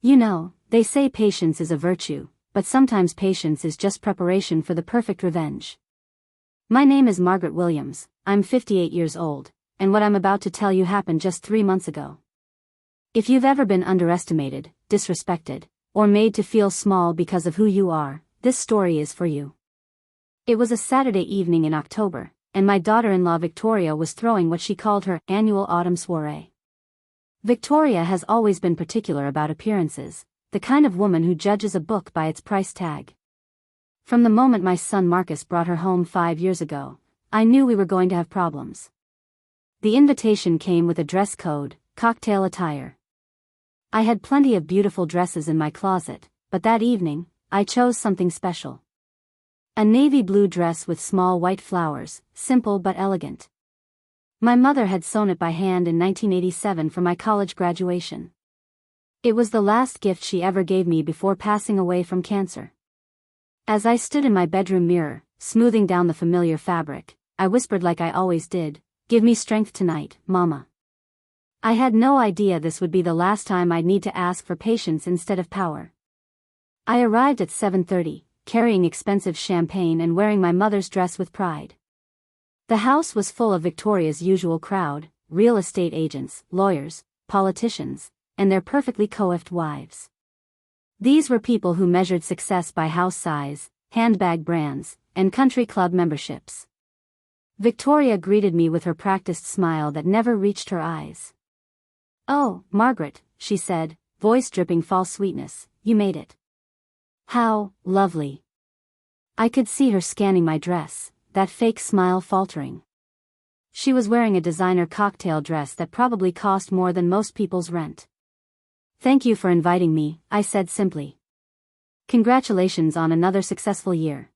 You know, they say patience is a virtue, but sometimes patience is just preparation for the perfect revenge. My name is Margaret Williams, I'm 58 years old, and what I'm about to tell you happened just 3 months ago. If you've ever been underestimated, disrespected, or made to feel small because of who you are, this story is for you. It was a Saturday evening in October, and my daughter-in-law Victoria was throwing what she called her annual autumn soiree. Victoria has always been particular about appearances, the kind of woman who judges a book by its price tag. From the moment my son Marcus brought her home 5 years ago, I knew we were going to have problems. The invitation came with a dress code, cocktail attire. I had plenty of beautiful dresses in my closet, but that evening, I chose something special. A navy blue dress with small white flowers, simple but elegant. My mother had sewn it by hand in 1987 for my college graduation. It was the last gift she ever gave me before passing away from cancer. As I stood in my bedroom mirror, smoothing down the familiar fabric, I whispered like I always did, "Give me strength tonight, Mama." I had no idea this would be the last time I'd need to ask for patience instead of power. I arrived at 7:30, carrying expensive champagne and wearing my mother's dress with pride. The house was full of Victoria's usual crowd, real estate agents, lawyers, politicians, and their perfectly coiffed wives. These were people who measured success by house size, handbag brands, and country club memberships. Victoria greeted me with her practiced smile that never reached her eyes. "Oh, Margaret," she said, voice dripping false sweetness, "you made it. How lovely." I could see her scanning my dress, that fake smile faltering. She was wearing a designer cocktail dress that probably cost more than most people's rent. "Thank you for inviting me," I said simply. "Congratulations on another successful year."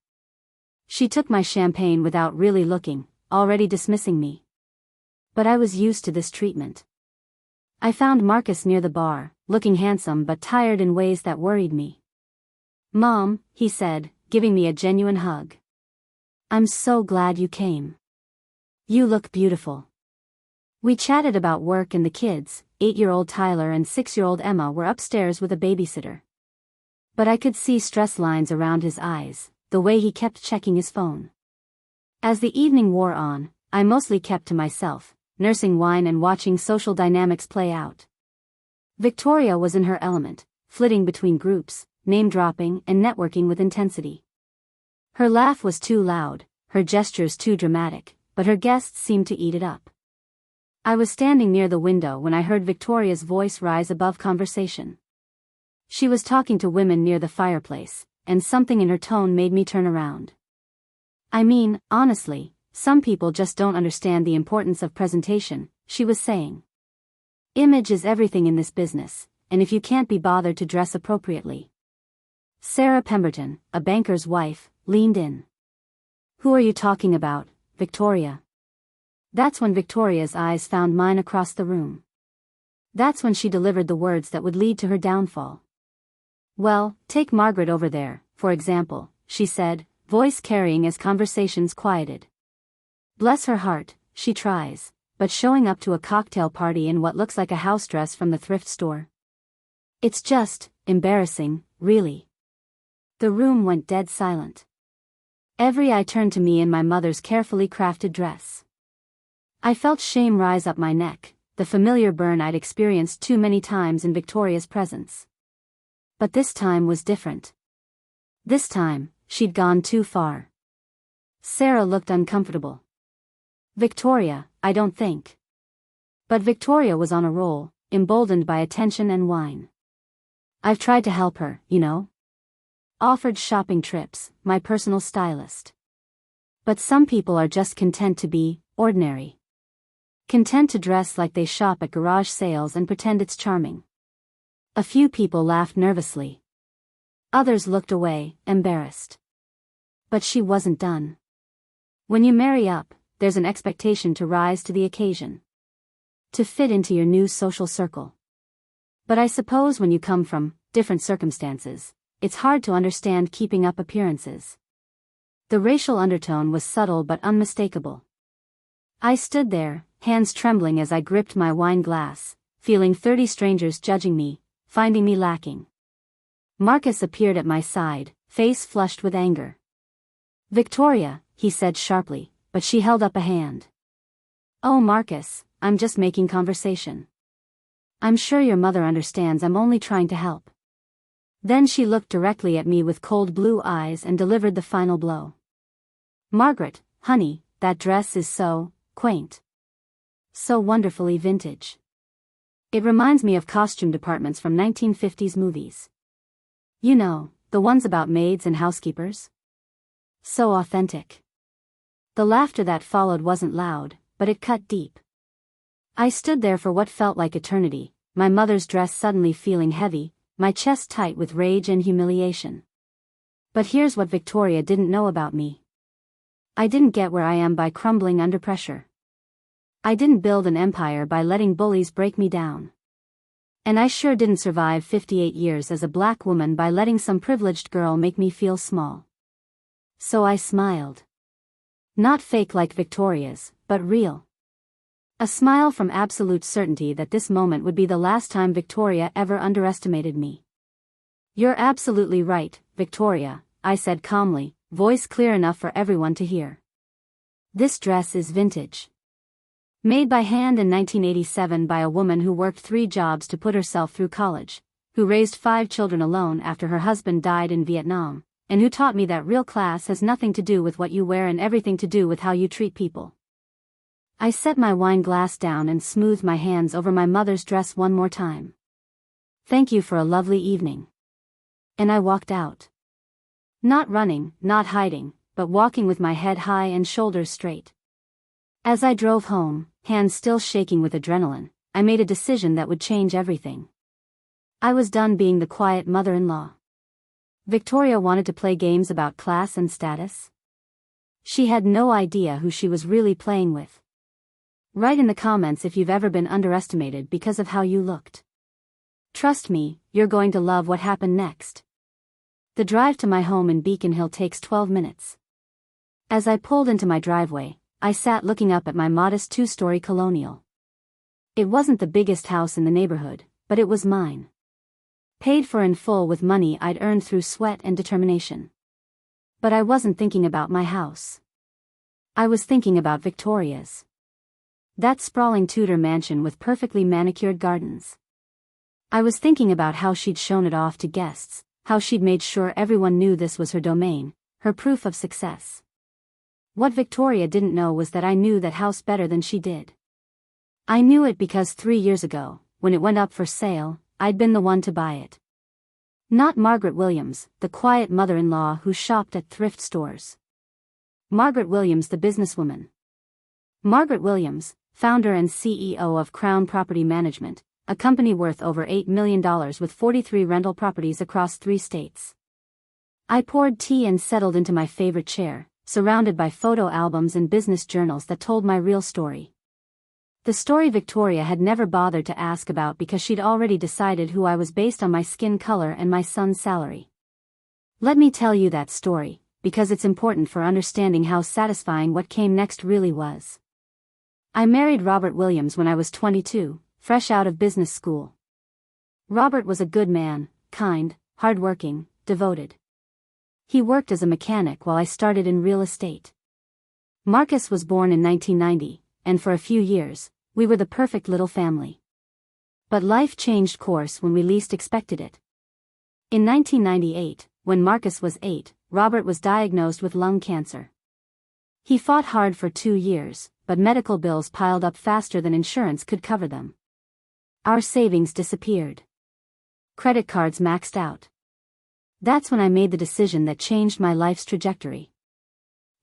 She took my champagne without really looking, already dismissing me. But I was used to this treatment. I found Marcus near the bar, looking handsome but tired in ways that worried me. "Mom," he said, giving me a genuine hug. "I'm so glad you came. You look beautiful." We chatted about work and the kids. 8-year-old Tyler and 6-year-old Emma were upstairs with a babysitter. But I could see stress lines around his eyes, the way he kept checking his phone. As the evening wore on, I mostly kept to myself, nursing wine and watching social dynamics play out. Victoria was in her element, flitting between groups, name-dropping and networking with intensity. Her laugh was too loud, her gestures too dramatic, but her guests seemed to eat it up. I was standing near the window when I heard Victoria's voice rise above conversation. She was talking to women near the fireplace, and something in her tone made me turn around. "I mean, honestly, some people just don't understand the importance of presentation," she was saying. "Image is everything in this business, and if you can't be bothered to dress appropriately." Sarah Pemberton, a banker's wife, leaned in. "Who are you talking about, Victoria?" That's when Victoria's eyes found mine across the room. That's when she delivered the words that would lead to her downfall. "Well, take Margaret over there, for example," she said, voice carrying as conversations quieted. "Bless her heart, she tries, but showing up to a cocktail party in what looks like a house dress from the thrift store. It's just embarrassing, really." The room went dead silent. Every eye turned to me in my mother's carefully crafted dress. I felt shame rise up my neck, the familiar burn I'd experienced too many times in Victoria's presence. But this time was different. This time, she'd gone too far. Sarah looked uncomfortable. "Victoria, I don't think." But Victoria was on a roll, emboldened by attention and wine. "I've tried to help her, you know. Offered shopping trips, my personal stylist. But some people are just content to be ordinary. Content to dress like they shop at garage sales and pretend it's charming." A few people laughed nervously. Others looked away, embarrassed. But she wasn't done. When you marry up, there's an expectation to rise to the occasion. To fit into your new social circle. But I suppose when you come from different circumstances, it's hard to understand keeping up appearances. The racial undertone was subtle but unmistakable. I stood there, hands trembling as I gripped my wine glass, feeling 30 strangers judging me, finding me lacking. Marcus appeared at my side, face flushed with anger. "Victoria," he said sharply, but she held up a hand. "Oh Marcus, I'm just making conversation. I'm sure your mother understands I'm only trying to help." Then she looked directly at me with cold blue eyes and delivered the final blow. "Margaret, honey, that dress is so quaint. So wonderfully vintage. It reminds me of costume departments from 1950s movies. You know, the ones about maids and housekeepers. So authentic." The laughter that followed wasn't loud, but it cut deep. I stood there for what felt like eternity, my mother's dress suddenly feeling heavy, my chest tight with rage and humiliation. But here's what Victoria didn't know about me. I didn't get where I am by crumbling under pressure. I didn't build an empire by letting bullies break me down. And I sure didn't survive 58 years as a black woman by letting some privileged girl make me feel small. So I smiled. Not fake like Victoria's, but real. A smile from absolute certainty that this moment would be the last time Victoria ever underestimated me. "You're absolutely right, Victoria," I said calmly, voice clear enough for everyone to hear. "This dress is vintage. Made by hand in 1987 by a woman who worked 3 jobs to put herself through college, who raised 5 children alone after her husband died in Vietnam, and who taught me that real class has nothing to do with what you wear and everything to do with how you treat people." I set my wine glass down and smoothed my hands over my mother's dress one more time. "Thank you for a lovely evening." And I walked out. Not running, not hiding, but walking with my head high and shoulders straight. As I drove home, hands still shaking with adrenaline, I made a decision that would change everything. I was done being the quiet mother-in-law. Victoria wanted to play games about class and status. She had no idea who she was really playing with. Write in the comments if you've ever been underestimated because of how you looked. Trust me, you're going to love what happened next. The drive to my home in Beacon Hill takes 12 minutes. As I pulled into my driveway, I sat looking up at my modest 2-story colonial. It wasn't the biggest house in the neighborhood, but it was mine. Paid for in full with money I'd earned through sweat and determination. But I wasn't thinking about my house. I was thinking about Victoria's. That sprawling Tudor mansion with perfectly manicured gardens. I was thinking about how she'd shown it off to guests, how she'd made sure everyone knew this was her domain, her proof of success. What Victoria didn't know was that I knew that house better than she did. I knew it because 3 years ago, when it went up for sale, I'd been the one to buy it. Not Margaret Williams, the quiet mother-in-law who shopped at thrift stores. Margaret Williams, the businesswoman. Margaret Williams, founder and CEO of Crown Property Management, a company worth over $8 million with 43 rental properties across 3 states. I poured tea and settled into my favorite chair, surrounded by photo albums and business journals that told my real story. The story Victoria had never bothered to ask about because she'd already decided who I was based on my skin color and my son's salary. Let me tell you that story, because it's important for understanding how satisfying what came next really was. I married Robert Williams when I was 22, fresh out of business school. Robert was a good man, kind, hardworking, devoted. He worked as a mechanic while I started in real estate. Marcus was born in 1990, and for a few years, we were the perfect little family. But life changed course when we least expected it. In 1998, when Marcus was 8, Robert was diagnosed with lung cancer. He fought hard for 2 years, but medical bills piled up faster than insurance could cover them. Our savings disappeared. Credit cards maxed out. That's when I made the decision that changed my life's trajectory.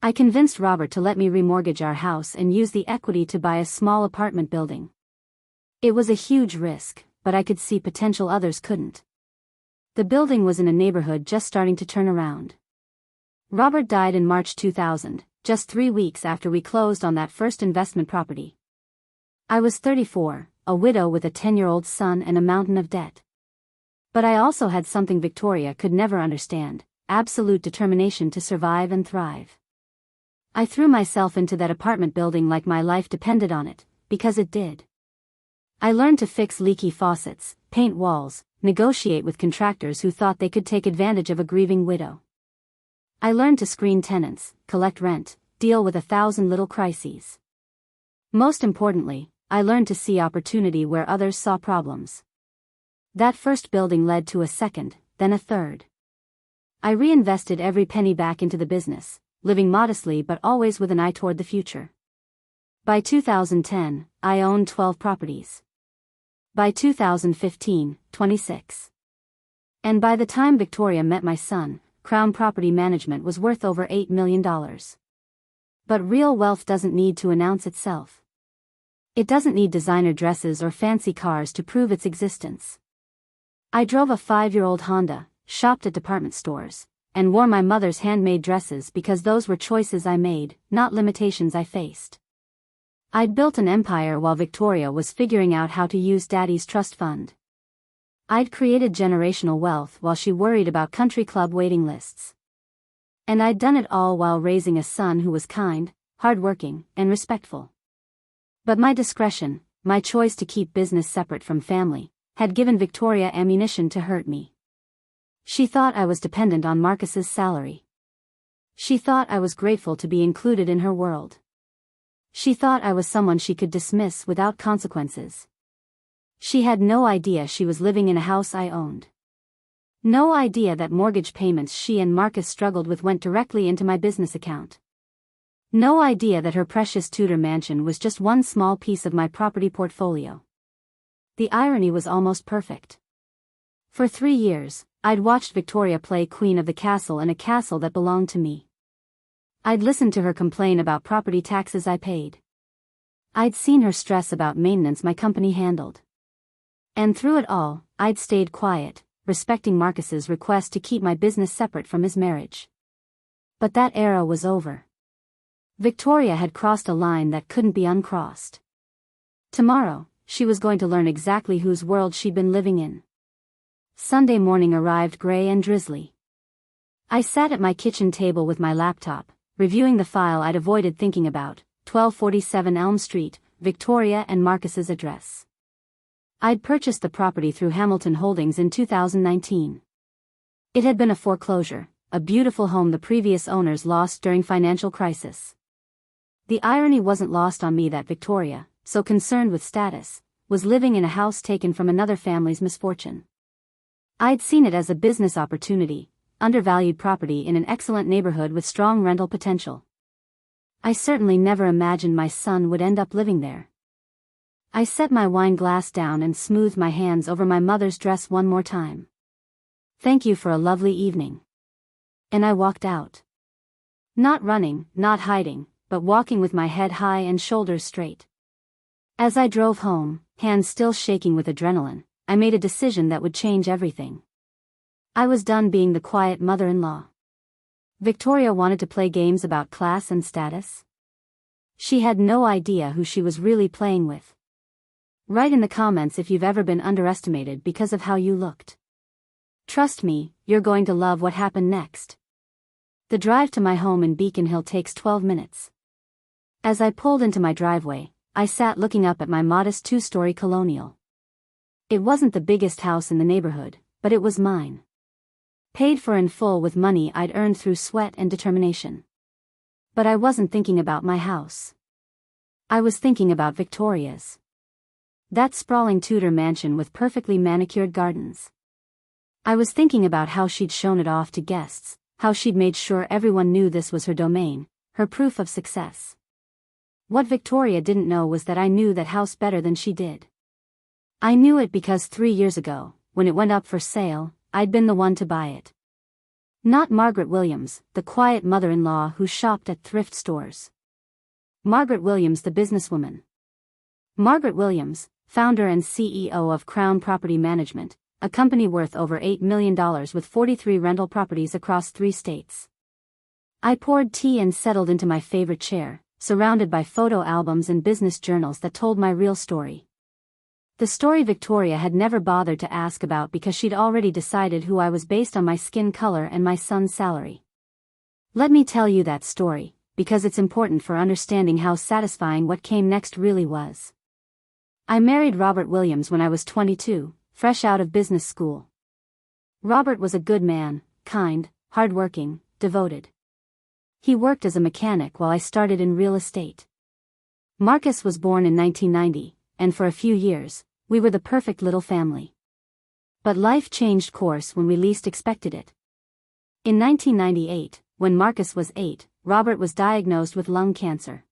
I convinced Robert to let me remortgage our house and use the equity to buy a small apartment building. It was a huge risk, but I could see potential others couldn't. The building was in a neighborhood just starting to turn around. Robert died in March 2000, just 3 weeks after we closed on that first investment property. I was 34, a widow with a 10-year-old son and a mountain of debt. But I also had something Victoria could never understand, absolute determination to survive and thrive. I threw myself into that apartment building like my life depended on it, because it did. I learned to fix leaky faucets, paint walls, negotiate with contractors who thought they could take advantage of a grieving widow. I learned to screen tenants, collect rent, deal with 1,000 little crises. Most importantly, I learned to see opportunity where others saw problems. That first building led to a second, then a third. I reinvested every penny back into the business, living modestly but always with an eye toward the future. By 2010, I owned 12 properties. By 2015, 26. And by the time Victoria met my son, Crown Property Management was worth over $8 million. But real wealth doesn't need to announce itself. It doesn't need designer dresses or fancy cars to prove its existence. I drove a 5-year-old Honda, shopped at department stores, and wore my mother's handmade dresses because those were choices I made, not limitations I faced. I'd built an empire while Victoria was figuring out how to use Daddy's trust fund. I'd created generational wealth while she worried about country club waiting lists. And I'd done it all while raising a son who was kind, hardworking, and respectful. But my discretion, my choice to keep business separate from family, had given Victoria ammunition to hurt me. She thought I was dependent on Marcus's salary. She thought I was grateful to be included in her world. She thought I was someone she could dismiss without consequences. She had no idea she was living in a house I owned. No idea that mortgage payments she and Marcus struggled with went directly into my business account. No idea that her precious Tudor mansion was just one small piece of my property portfolio. The irony was almost perfect. For 3 years, I'd watched Victoria play queen of the castle in a castle that belonged to me. I'd listened to her complain about property taxes I paid. I'd seen her stress about maintenance my company handled. And through it all, I'd stayed quiet, respecting Marcus's request to keep my business separate from his marriage. But that era was over. Victoria had crossed a line that couldn't be uncrossed. Tomorrow, she was going to learn exactly whose world she'd been living in. Sunday morning arrived gray and drizzly. I sat at my kitchen table with my laptop, reviewing the file I'd avoided thinking about, 1247 Elm Street, Victoria and Marcus's address. I'd purchased the property through Hamilton Holdings in 2019. It had been a foreclosure, a beautiful home the previous owners lost during financial crisis. The irony wasn't lost on me that Victoria, so concerned with status, was living in a house taken from another family's misfortune. I'd seen it as a business opportunity, undervalued property in an excellent neighborhood with strong rental potential. I certainly never imagined my son would end up living there. I set my wine glass down and smoothed my hands over my mother's dress one more time. Thank you for a lovely evening. And I walked out. Not running, not hiding, but walking with my head high and shoulders straight. As I drove home, hands still shaking with adrenaline, I made a decision that would change everything. I was done being the quiet mother-in-law. Victoria wanted to play games about class and status. She had no idea who she was really playing with. Write in the comments if you've ever been underestimated because of how you looked. Trust me, you're going to love what happened next. The drive to my home in Beacon Hill takes 12 minutes. As I pulled into my driveway, I sat looking up at my modest 2-story colonial. It wasn't the biggest house in the neighborhood, but it was mine. Paid for in full with money I'd earned through sweat and determination. But I wasn't thinking about my house. I was thinking about Victoria's. That sprawling Tudor mansion with perfectly manicured gardens. I was thinking about how she'd shown it off to guests, how she'd made sure everyone knew this was her domain, her proof of success. What Victoria didn't know was that I knew that house better than she did. I knew it because 3 years ago, when it went up for sale, I'd been the one to buy it. Not Margaret Williams, the quiet mother-in-law who shopped at thrift stores. Margaret Williams, the businesswoman. Margaret Williams, founder and CEO of Crown Property Management, a company worth over $8 million with 43 rental properties across 3 states. I poured tea and settled into my favorite chair, surrounded by photo albums and business journals that told my real story. The story Victoria had never bothered to ask about because she'd already decided who I was based on my skin color and my son's salary. Let me tell you that story, because it's important for understanding how satisfying what came next really was. I married Robert Williams when I was 22, fresh out of business school. Robert was a good man, kind, hardworking, devoted. He worked as a mechanic while I started in real estate. Marcus was born in 1990, and for a few years, we were the perfect little family. But life changed course when we least expected it. In 1998, when Marcus was 8, Robert was diagnosed with lung cancer.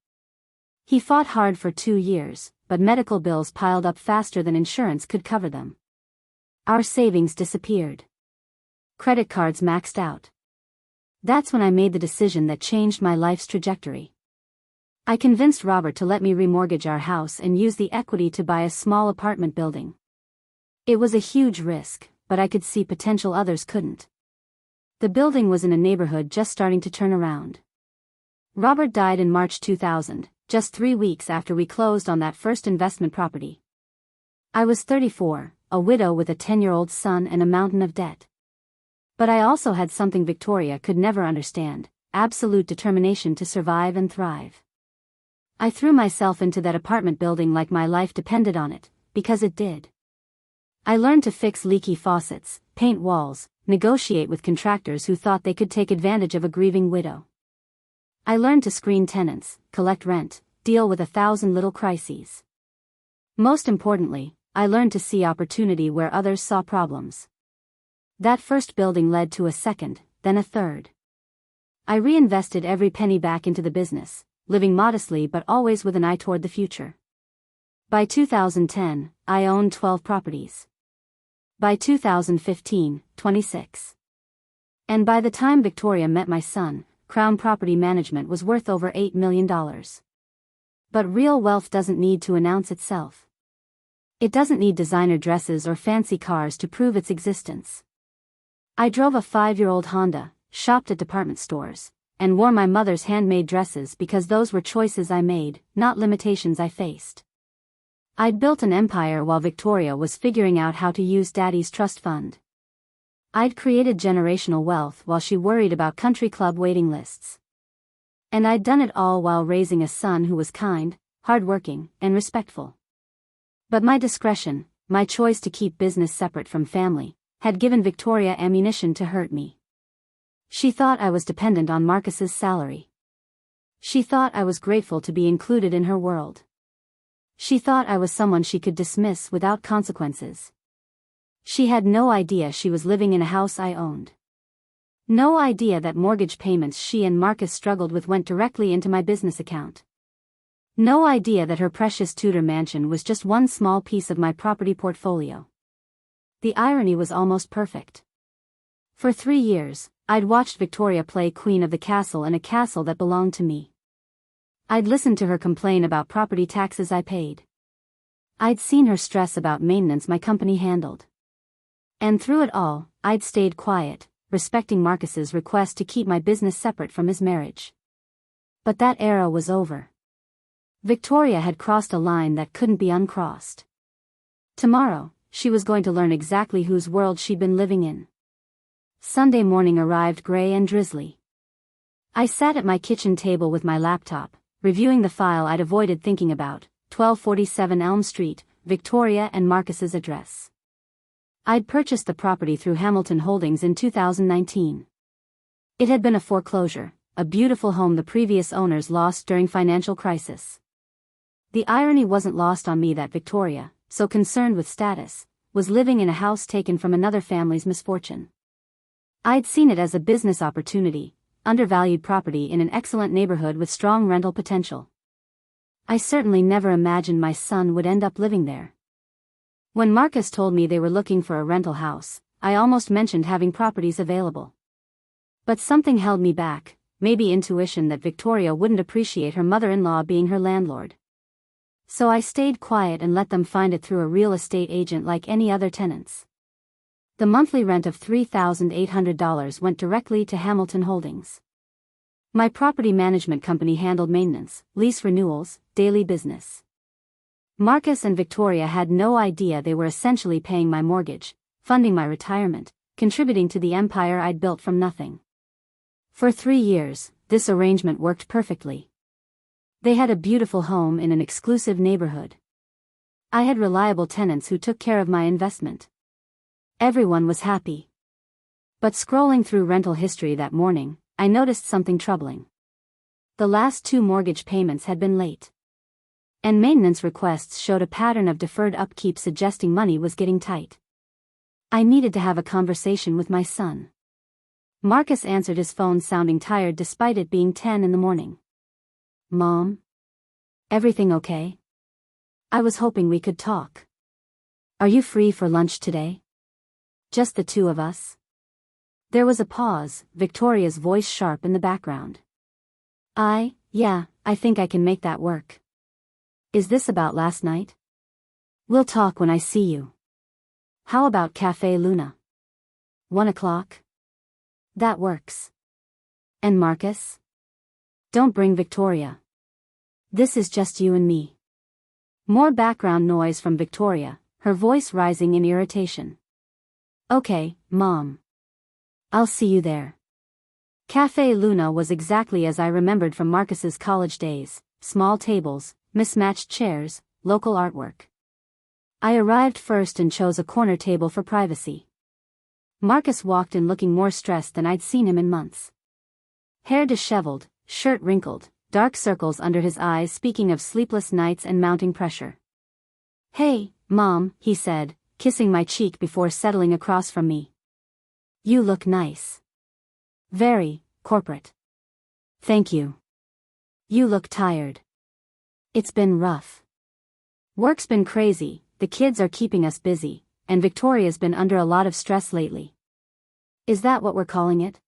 He fought hard for 2 years, but medical bills piled up faster than insurance could cover them. Our savings disappeared. Credit cards maxed out. That's when I made the decision that changed my life's trajectory. I convinced Robert to let me remortgage our house and use the equity to buy a small apartment building. It was a huge risk, but I could see potential others couldn't. The building was in a neighborhood just starting to turn around. Robert died in March 2000, just 3 weeks after we closed on that first investment property. I was 34, a widow with a 10-year-old son and a mountain of debt. But I also had something Victoria could never understand: absolute determination to survive and thrive. I threw myself into that apartment building like my life depended on it, because it did. I learned to fix leaky faucets, paint walls, negotiate with contractors who thought they could take advantage of a grieving widow. I learned to screen tenants, collect rent, deal with 1,000 little crises. Most importantly, I learned to see opportunity where others saw problems. That first building led to a second, then a third. I reinvested every penny back into the business, living modestly but always with an eye toward the future. By 2010, I owned 12 properties. By 2015, 26. And by the time Victoria met my son, Crown Property Management was worth over $8 million. But real wealth doesn't need to announce itself. It doesn't need designer dresses or fancy cars to prove its existence. I drove a 5-year-old Honda, shopped at department stores, and wore my mother's handmade dresses because those were choices I made, not limitations I faced. I'd built an empire while Victoria was figuring out how to use Daddy's trust fund. I'd created generational wealth while she worried about country club waiting lists. And I'd done it all while raising a son who was kind, hardworking, and respectful. But my discretion, my choice to keep business separate from family, had given Victoria ammunition to hurt me. She thought I was dependent on Marcus's salary. She thought I was grateful to be included in her world. She thought I was someone she could dismiss without consequences. She had no idea she was living in a house I owned. No idea that mortgage payments she and Marcus struggled with went directly into my business account. No idea that her precious Tudor mansion was just one small piece of my property portfolio. The irony was almost perfect. For 3 years, I'd watched Victoria play queen of the castle in a castle that belonged to me. I'd listened to her complain about property taxes I paid. I'd seen her stress about maintenance my company handled. And through it all, I'd stayed quiet, respecting Marcus's request to keep my business separate from his marriage. But that era was over. Victoria had crossed a line that couldn't be uncrossed. Tomorrow, she was going to learn exactly whose world she'd been living in. Sunday morning arrived gray and drizzly. I sat at my kitchen table with my laptop, reviewing the file I'd avoided thinking about, 1247 Elm Street, Victoria and Marcus's address. I'd purchased the property through Hamilton Holdings in 2019. It had been a foreclosure, a beautiful home the previous owners lost during financial crisis. The irony wasn't lost on me that Victoria, so concerned with status, was living in a house taken from another family's misfortune. I'd seen it as a business opportunity, undervalued property in an excellent neighborhood with strong rental potential. I certainly never imagined my son would end up living there. When Marcus told me they were looking for a rental house, I almost mentioned having properties available. But something held me back, maybe intuition that Victoria wouldn't appreciate her mother-in-law being her landlord. So I stayed quiet and let them find it through a real estate agent like any other tenants. The monthly rent of $3,800 went directly to Hamilton Holdings. My property management company handled maintenance, lease renewals, daily business. Marcus and Victoria had no idea they were essentially paying my mortgage, funding my retirement, contributing to the empire I'd built from nothing. For 3 years, this arrangement worked perfectly. They had a beautiful home in an exclusive neighborhood. I had reliable tenants who took care of my investment. Everyone was happy. But scrolling through rental history that morning, I noticed something troubling. The last 2 mortgage payments had been late. And maintenance requests showed a pattern of deferred upkeep suggesting money was getting tight. I needed to have a conversation with my son. Marcus answered his phone sounding tired despite it being 10 in the morning. Mom? Everything okay? I was hoping we could talk. Are you free for lunch today? Just the 2 of us? There was a pause, Victoria's voice sharp in the background. Yeah, I think I can make that work. Is this about last night? We'll talk when I see you. How about Café Luna? 1 o'clock? That works. And Marcus? Don't bring Victoria. This is just you and me. More background noise from Victoria, her voice rising in irritation. Okay, Mom. I'll see you there. Café Luna was exactly as I remembered from Marcus's college days, small tables, mismatched chairs, local artwork. I arrived first and chose a corner table for privacy. Marcus walked in looking more stressed than I'd seen him in months. Hair disheveled, shirt wrinkled, dark circles under his eyes speaking of sleepless nights and mounting pressure. Hey, Mom, he said, kissing my cheek before settling across from me. You look nice. Very corporate. Thank you. You look tired. It's been rough. Work's been crazy, the kids are keeping us busy, and Victoria's been under a lot of stress lately. Is that what we're calling it?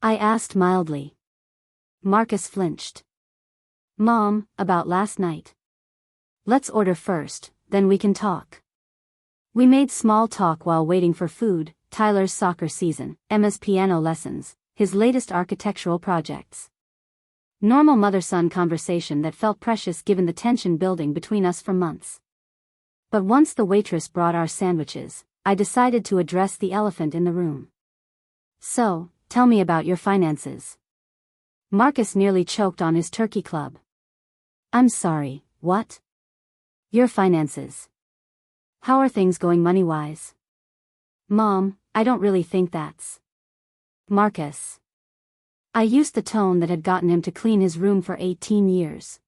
I asked mildly. Marcus flinched. Mom, about last night. Let's order first, then we can talk. We made small talk while waiting for food, Tyler's soccer season, Emma's piano lessons, his latest architectural projects. Normal mother-son conversation that felt precious given the tension building between us for months. But once the waitress brought our sandwiches, I decided to address the elephant in the room. So, tell me about your finances. Marcus nearly choked on his turkey club. I'm sorry, what? Your finances. How are things going money-wise? Mom, I don't really think that's. Marcus. I used the tone that had gotten him to clean his room for 18 years.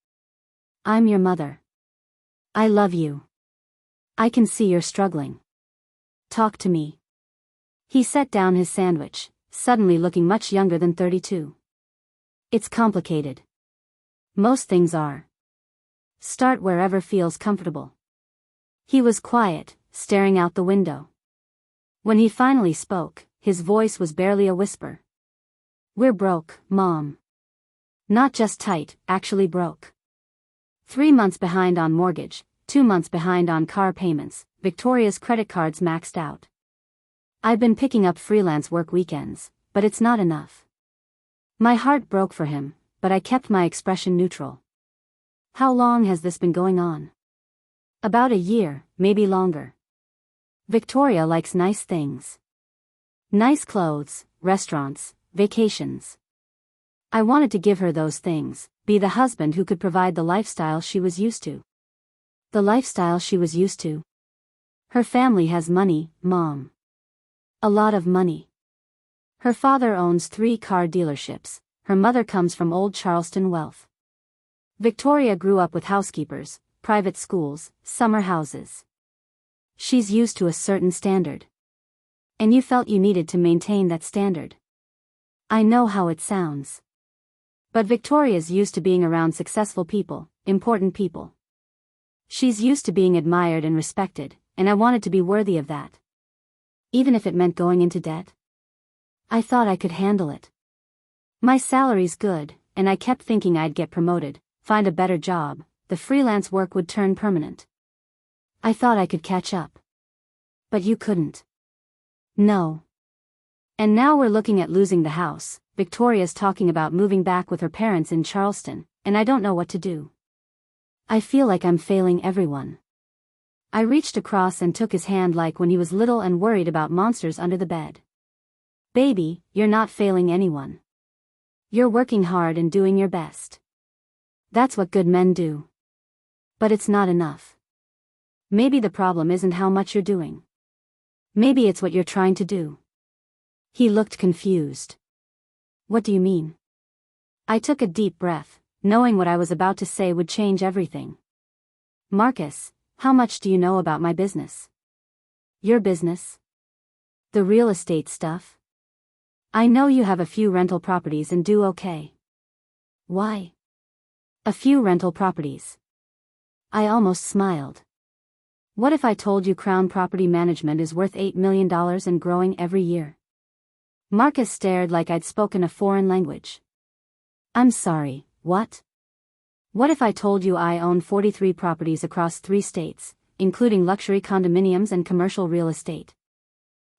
I'm your mother. I love you. I can see you're struggling. Talk to me. He set down his sandwich, suddenly looking much younger than 32. It's complicated. Most things are. Start wherever feels comfortable. He was quiet, staring out the window. When he finally spoke, his voice was barely a whisper. We're broke, Mom. Not just tight, actually broke. 3 months behind on mortgage, 2 months behind on car payments, Victoria's credit cards maxed out. I've been picking up freelance work weekends, but it's not enough. My heart broke for him, but I kept my expression neutral. How long has this been going on? About a year, maybe longer. Victoria likes nice things. Nice clothes, restaurants, vacations. I wanted to give her those things, be the husband who could provide the lifestyle she was used to. The lifestyle she was used to. Her family has money, Mom. A lot of money. Her father owns 3 car dealerships, her mother comes from old Charleston wealth. Victoria grew up with housekeepers, private schools, summer houses. She's used to a certain standard. And you felt you needed to maintain that standard. I know how it sounds. But Victoria's used to being around successful people, important people. She's used to being admired and respected, and I wanted to be worthy of that. Even if it meant going into debt. I thought I could handle it. My salary's good, and I kept thinking I'd get promoted, find a better job, the freelance work would turn permanent. I thought I could catch up. But you couldn't. No. And now we're looking at losing the house, Victoria's talking about moving back with her parents in Charleston, and I don't know what to do. I feel like I'm failing everyone. I reached across and took his hand like when he was little and worried about monsters under the bed. Baby, you're not failing anyone. You're working hard and doing your best. That's what good men do. But it's not enough. Maybe the problem isn't how much you're doing. Maybe it's what you're trying to do. He looked confused. What do you mean? I took a deep breath, knowing what I was about to say would change everything. Marcus, how much do you know about my business? Your business? The real estate stuff? I know you have a few rental properties and do okay. Why? A few rental properties. I almost smiled. What if I told you Crown Property Management is worth $8 million and growing every year? Marcus stared like I'd spoken a foreign language. I'm sorry, what? What if I told you I own 43 properties across 3 states, including luxury condominiums and commercial real estate?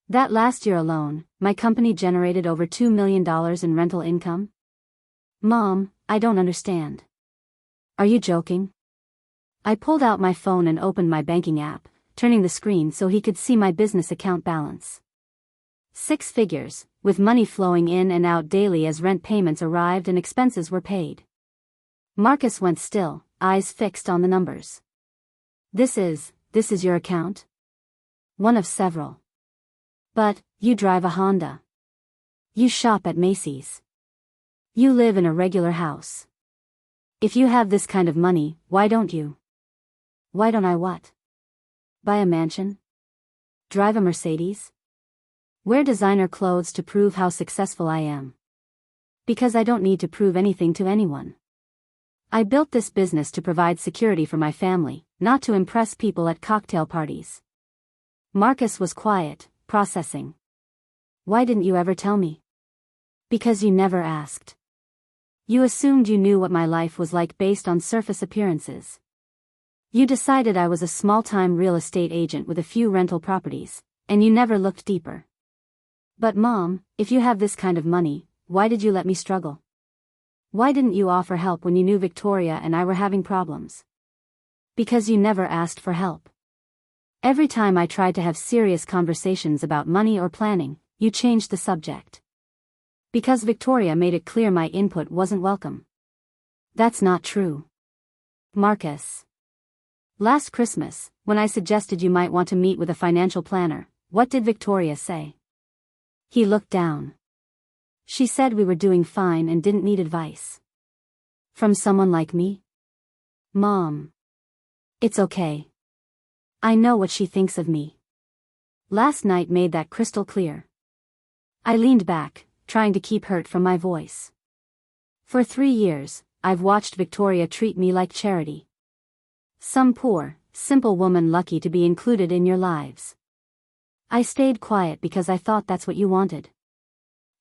That last year alone, my company generated over $2 million in rental income? Mom, I don't understand. Are you joking? I pulled out my phone and opened my banking app, turning the screen so he could see my business account balance. 6 figures, with money flowing in and out daily as rent payments arrived and expenses were paid. Marcus went still, eyes fixed on the numbers. This is your account? One of several. But, you drive a Honda. You shop at Macy's. You live in a regular house. If you have this kind of money, why don't you? Why don't I what? Buy a mansion? Drive a Mercedes? Wear designer clothes to prove how successful I am. Because I don't need to prove anything to anyone. I built this business to provide security for my family, not to impress people at cocktail parties. Marcus was quiet, processing. Why didn't you ever tell me? Because you never asked. You assumed you knew what my life was like based on surface appearances. You decided I was a small-time real estate agent with a few rental properties, and you never looked deeper. But Mom, if you have this kind of money, why did you let me struggle? Why didn't you offer help when you knew Victoria and I were having problems? Because you never asked for help. Every time I tried to have serious conversations about money or planning, you changed the subject. Because Victoria made it clear my input wasn't welcome. That's not true. Marcus. Last Christmas, when I suggested you might want to meet with a financial planner, what did Victoria say? He looked down. She said we were doing fine and didn't need advice. From someone like me? Mom. It's okay. I know what she thinks of me. Last night made that crystal clear. I leaned back, trying to keep hurt from my voice. For 3 years, I've watched Victoria treat me like charity. Some poor, simple woman lucky to be included in your lives. I stayed quiet because I thought that's what you wanted.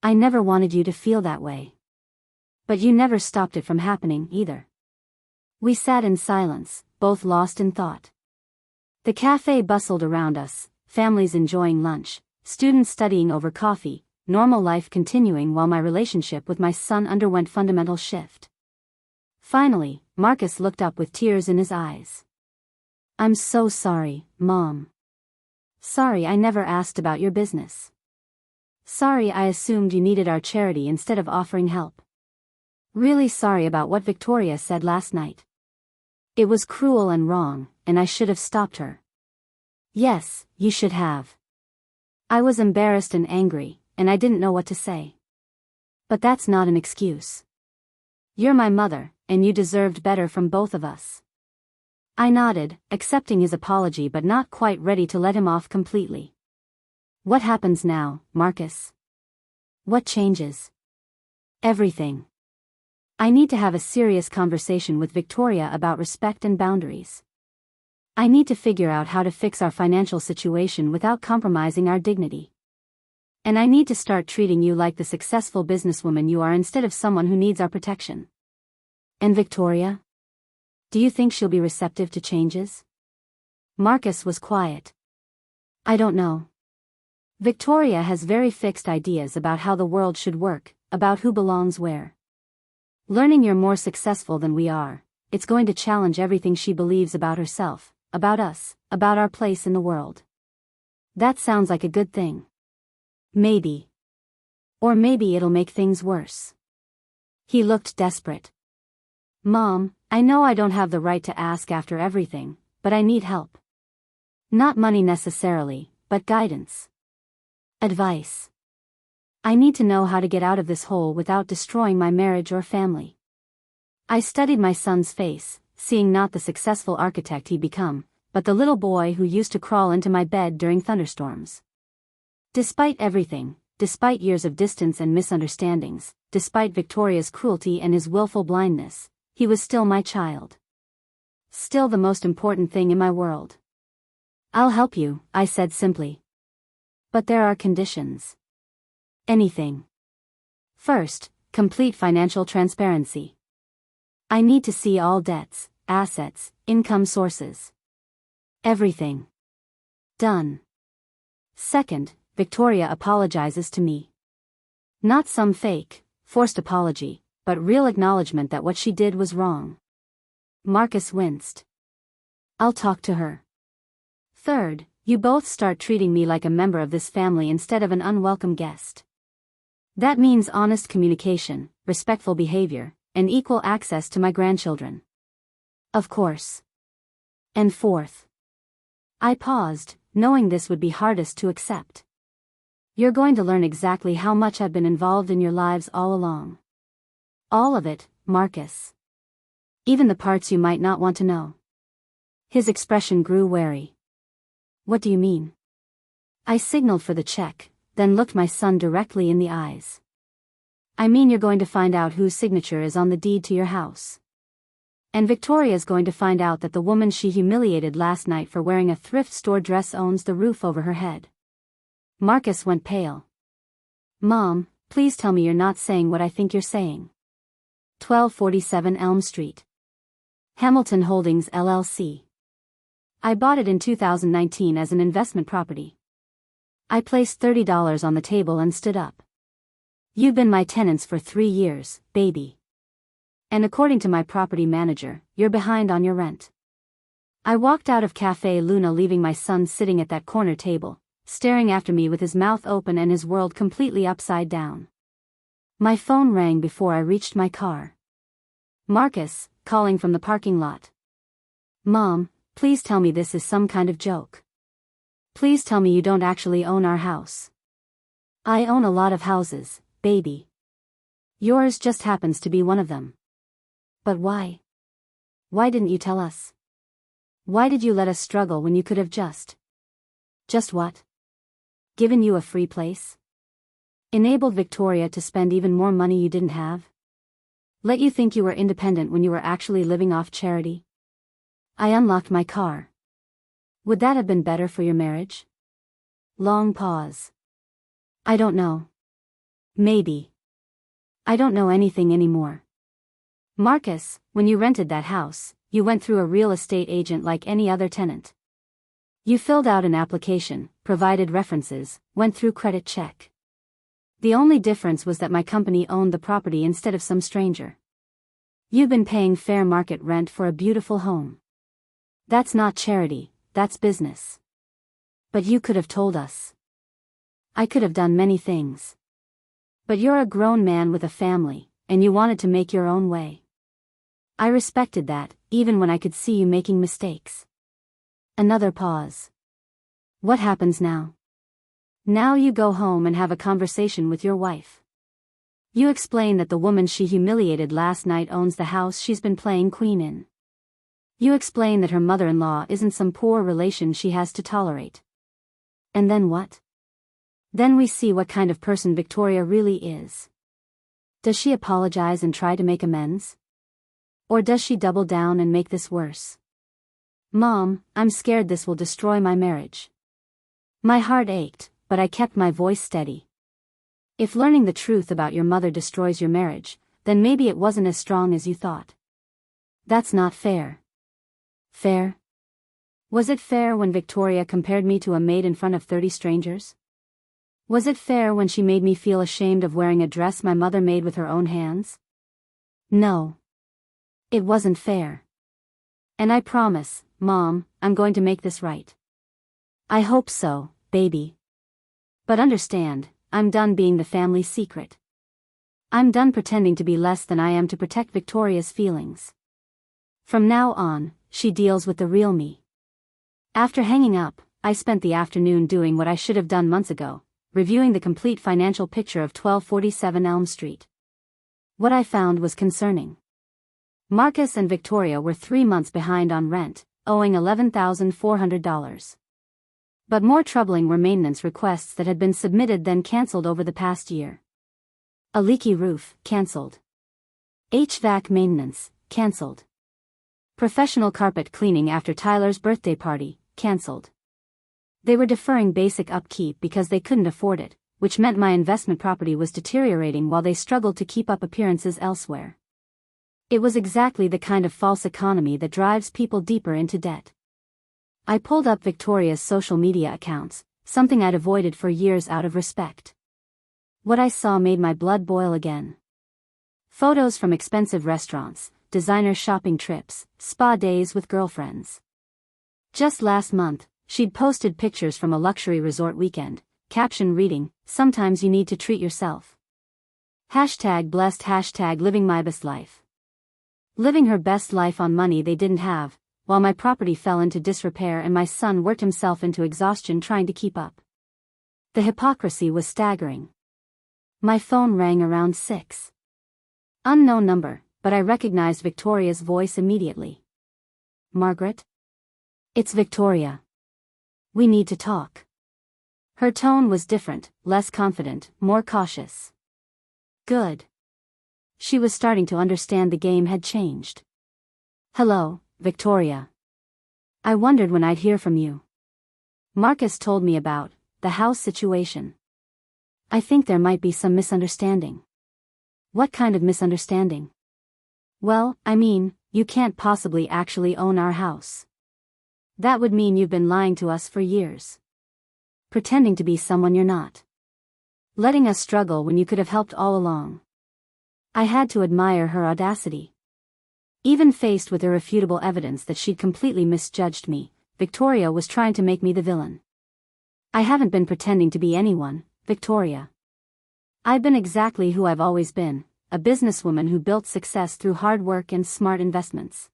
I never wanted you to feel that way. But you never stopped it from happening either. We sat in silence, both lost in thought. The cafe bustled around us, families enjoying lunch, students studying over coffee, normal life continuing while my relationship with my son underwent fundamental shift. Finally, Marcus looked up with tears in his eyes. I'm so sorry, Mom. Sorry I never asked about your business. Sorry I assumed you needed our charity instead of offering help. Really sorry about what Victoria said last night. It was cruel and wrong, and I should have stopped her. Yes, you should have. I was embarrassed and angry, and I didn't know what to say. But that's not an excuse. You're my mother, and you deserved better from both of us. I nodded, accepting his apology but not quite ready to let him off completely. What happens now, Marcus? What changes? Everything. I need to have a serious conversation with Victoria about respect and boundaries. I need to figure out how to fix our financial situation without compromising our dignity. And I need to start treating you like the successful businesswoman you are instead of someone who needs our protection. And Victoria? Do you think she'll be receptive to changes? Marcus was quiet. I don't know. Victoria has very fixed ideas about how the world should work, about who belongs where. Learning you're more successful than we are, it's going to challenge everything she believes about herself, about us, about our place in the world. That sounds like a good thing. Maybe. Or maybe it'll make things worse. He looked desperate. Mom, I know I don't have the right to ask after everything, but I need help. Not money necessarily, but guidance. Advice. I need to know how to get out of this hole without destroying my marriage or family. I studied my son's face, seeing not the successful architect he'd become, but the little boy who used to crawl into my bed during thunderstorms. Despite everything, despite years of distance and misunderstandings, despite Victoria's cruelty and his willful blindness, he was still my child. Still the most important thing in my world. I'll help you, I said simply. But there are conditions. Anything. First, complete financial transparency. I need to see all debts, assets, income sources. Everything. Done. Second, Victoria apologizes to me. Not some fake, forced apology, but real acknowledgement that what she did was wrong. Marcus winced. I'll talk to her. Third, you both start treating me like a member of this family instead of an unwelcome guest. That means honest communication, respectful behavior, and equal access to my grandchildren. Of course. And fourth. I paused, knowing this would be hardest to accept. You're going to learn exactly how much I've been involved in your lives all along. All of it, Marcus. Even the parts you might not want to know. His expression grew wary. What do you mean? I signaled for the check, then looked my son directly in the eyes. I mean you're going to find out whose signature is on the deed to your house. And Victoria's going to find out that the woman she humiliated last night for wearing a thrift store dress owns the roof over her head. Marcus went pale. Mom, please tell me you're not saying what I think you're saying. 1247 Elm Street. Hamilton Holdings LLC. I bought it in 2019 as an investment property. I placed $30 on the table and stood up. You've been my tenants for 3 years, baby. And according to my property manager, you're behind on your rent. I walked out of Cafe Luna leaving my son sitting at that corner table, staring after me with his mouth open and his world completely upside down. My phone rang before I reached my car. Marcus, calling from the parking lot. Mom, please tell me this is some kind of joke. Please tell me you don't actually own our house. I own a lot of houses, baby. Yours just happens to be one of them. But why? Why didn't you tell us? Why did you let us struggle when you could have just what? Given you a free place? Enabled Victoria to spend even more money you didn't have? Let you think you were independent when you were actually living off charity? I unlocked my car. Would that have been better for your marriage? Long pause. I don't know. Maybe. I don't know anything anymore. Marcus, when you rented that house, you went through a real estate agent like any other tenant. You filled out an application, provided references, went through credit check. The only difference was that my company owned the property instead of some stranger. You've been paying fair market rent for a beautiful home. That's not charity, that's business. But you could have told us. I could have done many things. But you're a grown man with a family, and you wanted to make your own way. I respected that, even when I could see you making mistakes. Another pause. What happens now? Now you go home and have a conversation with your wife. You explain that the woman she humiliated last night owns the house she's been playing queen in. You explain that her mother-in-law isn't some poor relation she has to tolerate. And then what? Then we see what kind of person Victoria really is. Does she apologize and try to make amends? Or does she double down and make this worse? Mom, I'm scared this will destroy my marriage. My heart ached, but I kept my voice steady. If learning the truth about your mother destroys your marriage, then maybe it wasn't as strong as you thought. That's not fair. Fair? Was it fair when Victoria compared me to a maid in front of 30 strangers? Was it fair when she made me feel ashamed of wearing a dress my mother made with her own hands? No. It wasn't fair. And I promise, Mom, I'm going to make this right. I hope so, baby. But understand, I'm done being the family secret. I'm done pretending to be less than I am to protect Victoria's feelings. From now on, she deals with the real me. After hanging up, I spent the afternoon doing what I should have done months ago, reviewing the complete financial picture of 1247 Elm Street. What I found was concerning. Marcus and Victoria were 3 months behind on rent, owing $11,400. But more troubling were maintenance requests that had been submitted then cancelled over the past year. A leaky roof, cancelled. HVAC maintenance, cancelled. Professional carpet cleaning after Tyler's birthday party, cancelled. They were deferring basic upkeep because they couldn't afford it, which meant my investment property was deteriorating while they struggled to keep up appearances elsewhere. It was exactly the kind of false economy that drives people deeper into debt. I pulled up Victoria's social media accounts, something I'd avoided for years out of respect. What I saw made my blood boil again. Photos from expensive restaurants, designer shopping trips, spa days with girlfriends. Just last month, she'd posted pictures from a luxury resort weekend, caption reading, "Sometimes you need to treat yourself." #blessed #living my best life. Living her best life on money they didn't have, while my property fell into disrepair and my son worked himself into exhaustion trying to keep up. The hypocrisy was staggering. My phone rang around 6. Unknown number, but I recognized Victoria's voice immediately. "Margaret?" "It's Victoria. We need to talk." Her tone was different, less confident, more cautious. Good. She was starting to understand the game had changed. "Hello, Victoria. I wondered when I'd hear from you. Marcus told me about the house situation. I think there might be some misunderstanding." "What kind of misunderstanding?" "Well, I mean, you can't possibly actually own our house. That would mean you've been lying to us for years. Pretending to be someone you're not. Letting us struggle when you could have helped all along." I had to admire her audacity. Even faced with irrefutable evidence that she'd completely misjudged me, Victoria was trying to make me the villain. "I haven't been pretending to be anyone, Victoria. I've been exactly who I've always been, a businesswoman who built success through hard work and smart investments.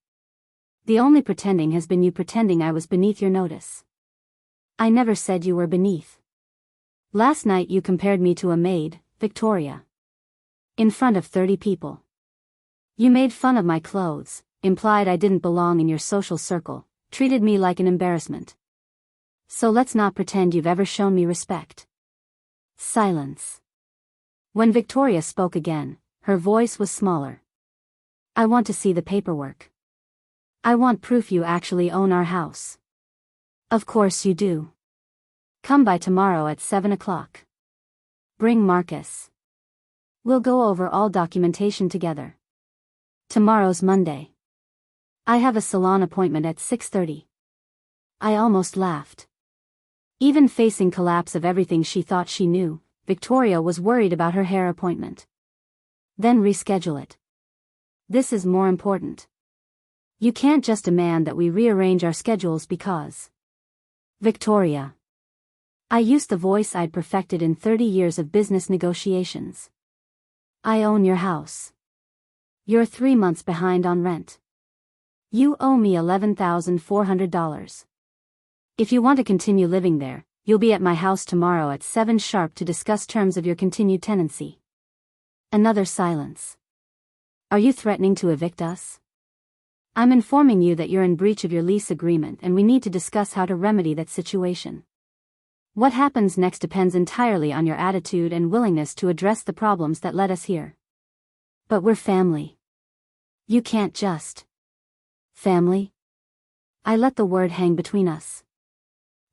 The only pretending has been you pretending I was beneath your notice." "I never said you were beneath. Last night you compared me to a maid, Victoria. In front of 30 people. You made fun of my clothes, implied I didn't belong in your social circle, treated me like an embarrassment. So let's not pretend you've ever shown me respect." Silence. When Victoria spoke again, her voice was smaller. "I want to see the paperwork. I want proof you actually own our house." "Of course you do. Come by tomorrow at 7 o'clock. Bring Marcus. We'll go over all documentation together. Tomorrow's Monday. I have a salon appointment at 6:30. I almost laughed. Even facing collapse of everything she thought she knew, Victoria was worried about her hair appointment. "Then reschedule it. This is more important. You can't just demand that we rearrange our schedules because..." "Victoria." I used the voice I'd perfected in 30 years of business negotiations. "I own your house. You're 3 months behind on rent. You owe me $11,400. If you want to continue living there, you'll be at my house tomorrow at 7 sharp to discuss terms of your continued tenancy." Another silence. "Are you threatening to evict us?" "I'm informing you that you're in breach of your lease agreement and we need to discuss how to remedy that situation. What happens next depends entirely on your attitude and willingness to address the problems that led us here." "But we're family. You can't just..." "Family?" I let the word hang between us.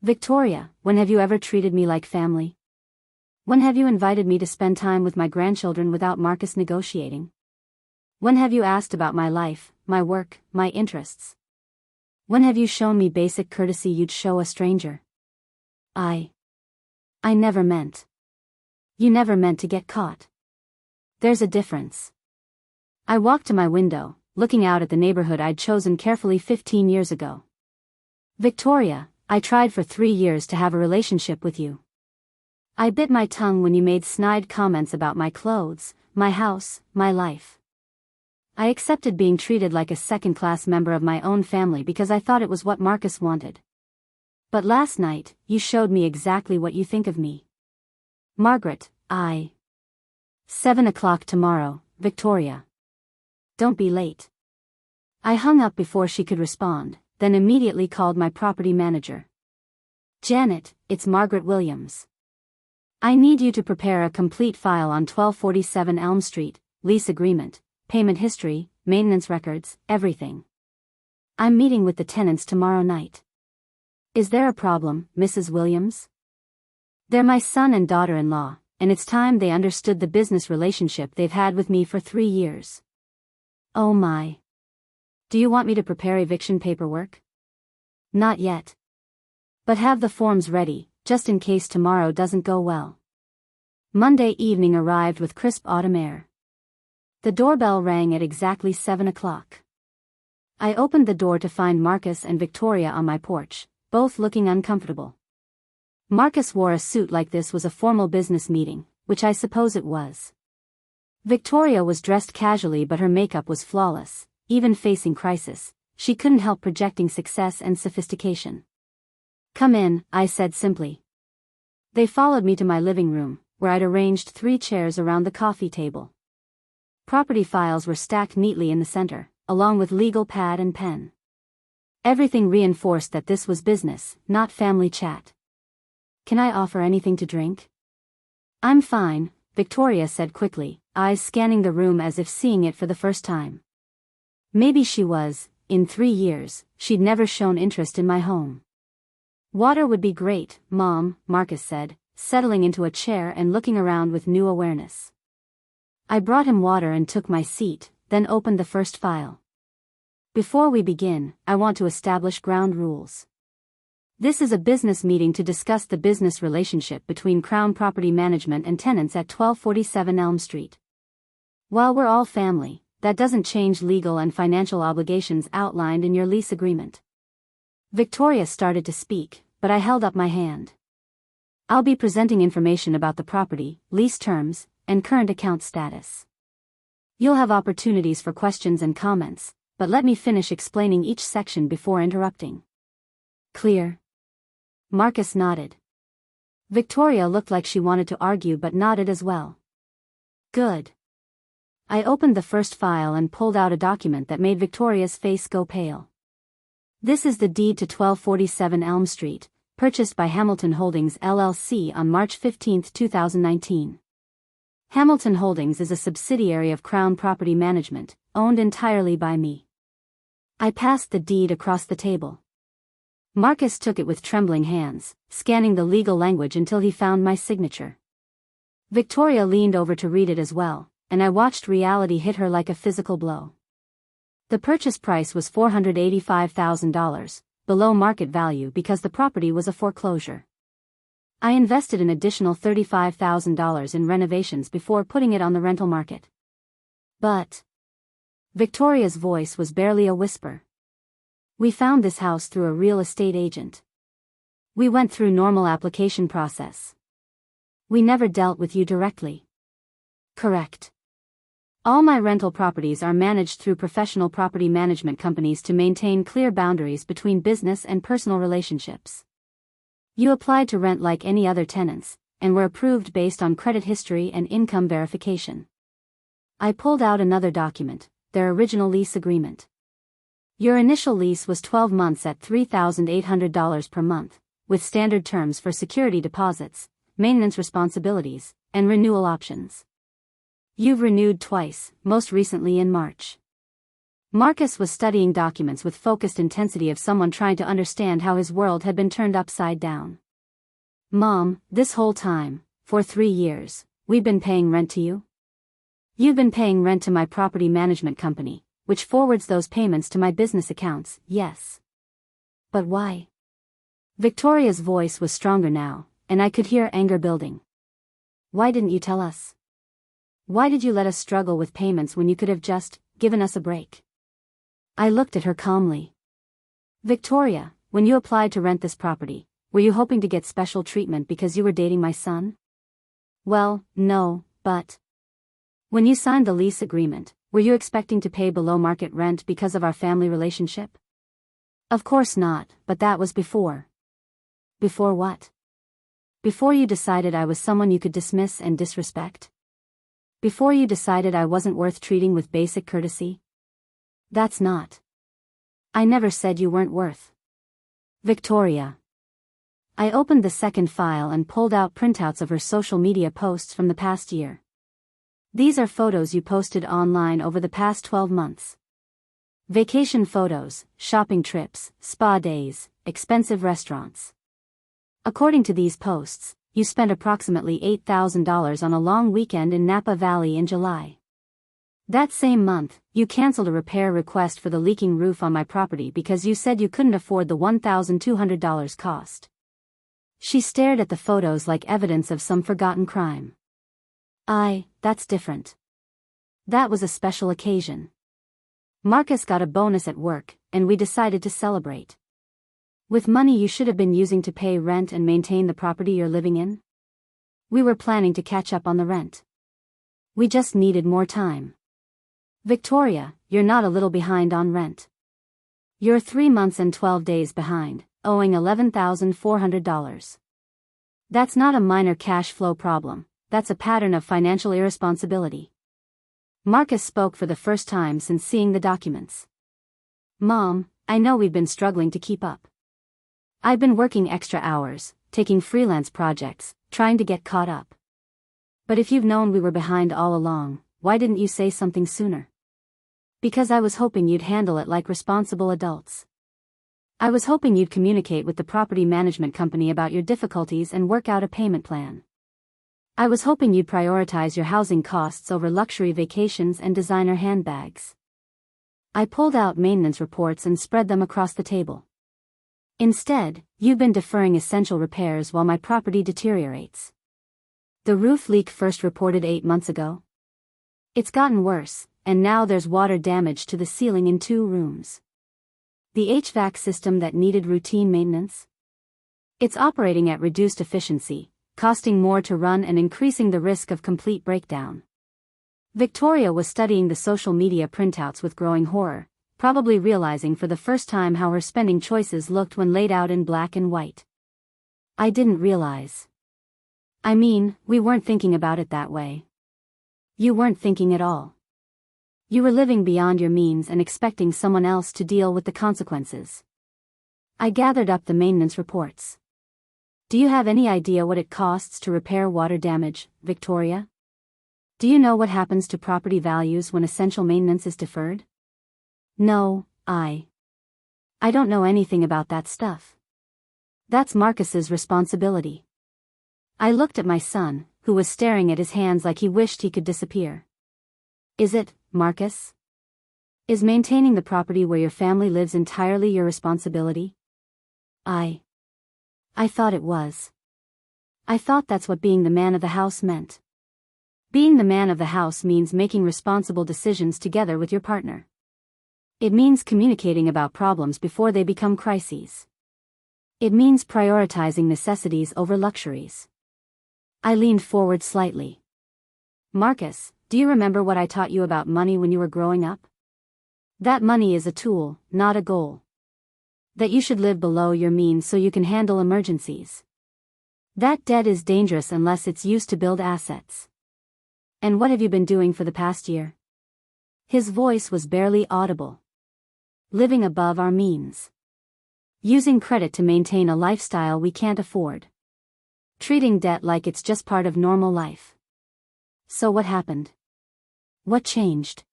"Victoria, when have you ever treated me like family? When have you invited me to spend time with my grandchildren without Marcus negotiating? When have you asked about my life, my work, my interests? When have you shown me basic courtesy you'd show a stranger? I never meant. You never meant to get caught. There's a difference." I walked to my window, looking out at the neighborhood I'd chosen carefully 15 years ago. "Victoria, I tried for 3 years to have a relationship with you. I bit my tongue when you made snide comments about my clothes, my house, my life. I accepted being treated like a second-class member of my own family because I thought it was what Marcus wanted. But last night, you showed me exactly what you think of me. Margaret, 7 o'clock tomorrow, Victoria. Don't be late. I hung up before she could respond, then immediately called my property manager. Janet, it's Margaret Williams. I need you to prepare a complete file on 1247 Elm Street, lease agreement, payment history, maintenance records, everything. I'm meeting with the tenants tomorrow night. Is there a problem, Mrs. Williams? They're my son and daughter-in-law, and it's time they understood the business relationship they've had with me for 3 years. Oh my. Do you want me to prepare eviction paperwork? Not yet. But have the forms ready, just in case tomorrow doesn't go well. Monday evening arrived with crisp autumn air. The doorbell rang at exactly 7 o'clock. I opened the door to find Marcus and Victoria on my porch, both looking uncomfortable. Marcus wore a suit like this was a formal business meeting, which I suppose it was. Victoria was dressed casually, but her makeup was flawless. Even facing crisis, she couldn't help projecting success and sophistication. Come in, I said simply. They followed me to my living room, where I'd arranged 3 chairs around the coffee table. Property files were stacked neatly in the center, along with legal pad and pen. Everything reinforced that this was business, not family chat. Can I offer anything to drink? I'm fine, Victoria said quickly, eyes scanning the room as if seeing it for the first time. Maybe she was. In 3 years, she'd never shown interest in my home. Water would be great, Mom, Marcus said, settling into a chair and looking around with new awareness. I brought him water and took my seat, then opened the first file. Before we begin, I want to establish ground rules. This is a business meeting to discuss the business relationship between Crown Property Management and tenants at 1247 Elm Street. While we're all family, that doesn't change legal and financial obligations outlined in your lease agreement. Victoria started to speak, but I held up my hand. I'll be presenting information about the property, lease terms, and current account status. You'll have opportunities for questions and comments, but let me finish explaining each section before interrupting. Clear? Marcus nodded. Victoria looked like she wanted to argue but nodded as well. Good. I opened the first file and pulled out a document that made Victoria's face go pale. This is the deed to 1247 Elm Street, purchased by Hamilton Holdings LLC on March 15, 2019. Hamilton Holdings is a subsidiary of Crown Property Management, owned entirely by me. I passed the deed across the table. Marcus took it with trembling hands, scanning the legal language until he found my signature. Victoria leaned over to read it as well, and I watched reality hit her like a physical blow. The purchase price was $485,000, below market value because the property was a foreclosure. I invested an additional $35,000 in renovations before putting it on the rental market. But Victoria's voice was barely a whisper. We found this house through a real estate agent. We went through normal application process. We never dealt with you directly. Correct. All my rental properties are managed through professional property management companies to maintain clear boundaries between business and personal relationships. You applied to rent like any other tenants, and were approved based on credit history and income verification. I pulled out another document, their original lease agreement. Your initial lease was 12 months at $3,800 per month, with standard terms for security deposits, maintenance responsibilities, and renewal options. You've renewed twice, most recently in March. Marcus was studying documents with focused intensity of someone trying to understand how his world had been turned upside down. Mom, this whole time, for 3 years, we've been paying rent to you? You've been paying rent to my property management company, which forwards those payments to my business accounts, yes. But why? Victoria's voice was stronger now, and I could hear anger building. Why didn't you tell us? Why did you let us struggle with payments when you could have just given us a break? I looked at her calmly. Victoria, when you applied to rent this property, were you hoping to get special treatment because you were dating my son? Well, no, but when you signed the lease agreement, were you expecting to pay below market rent because of our family relationship? Of course not, but that was before. Before what? Before you decided I was someone you could dismiss and disrespect? Before you decided I wasn't worth treating with basic courtesy? That's not. I never said you weren't worth. Victoria. I opened the second file and pulled out printouts of her social media posts from the past year. These are photos you posted online over the past 12 months. Vacation photos, shopping trips, spa days, expensive restaurants. According to these posts, you spent approximately $8,000 on a long weekend in Napa Valley in July. That same month, you canceled a repair request for the leaking roof on my property because you said you couldn't afford the $1,200 cost. She stared at the photos like evidence of some forgotten crime. That's different. That was a special occasion. Marcus got a bonus at work, and we decided to celebrate. With money you should have been using to pay rent and maintain the property you're living in? We were planning to catch up on the rent. We just needed more time. Victoria, you're not a little behind on rent. You're 3 months and 12 days behind, owing $11,400. That's not a minor cash flow problem, that's a pattern of financial irresponsibility. Marcus spoke for the first time since seeing the documents. Mom, I know we've been struggling to keep up. I've been working extra hours, taking freelance projects, trying to get caught up. But if you've known we were behind all along, why didn't you say something sooner? Because I was hoping you'd handle it like responsible adults. I was hoping you'd communicate with the property management company about your difficulties and work out a payment plan. I was hoping you'd prioritize your housing costs over luxury vacations and designer handbags. I pulled out maintenance reports and spread them across the table. Instead, you've been deferring essential repairs while my property deteriorates. The roof leak first reported 8 months ago. It's gotten worse, and now there's water damage to the ceiling in 2 rooms. The HVAC system that needed routine maintenance? It's operating at reduced efficiency, costing more to run and increasing the risk of complete breakdown. Victoria was studying the social media printouts with growing horror, probably realizing for the first time how her spending choices looked when laid out in black and white. I didn't realize. I mean, we weren't thinking about it that way. You weren't thinking at all. You were living beyond your means and expecting someone else to deal with the consequences. I gathered up the maintenance reports. Do you have any idea what it costs to repair water damage, Victoria? Do you know what happens to property values when essential maintenance is deferred? No, I don't know anything about that stuff. That's Marcus's responsibility. I looked at my son, who was staring at his hands like he wished he could disappear. Is it, Marcus? Is maintaining the property where your family lives entirely your responsibility? I thought it was. I thought that's what being the man of the house meant. Being the man of the house means making responsible decisions together with your partner. It means communicating about problems before they become crises. It means prioritizing necessities over luxuries. I leaned forward slightly. Marcus, do you remember what I taught you about money when you were growing up? That money is a tool, not a goal. That you should live below your means so you can handle emergencies. That debt is dangerous unless it's used to build assets. And what have you been doing for the past year? His voice was barely audible. Living above our means. Using credit to maintain a lifestyle we can't afford. Treating debt like it's just part of normal life. So what happened? What changed?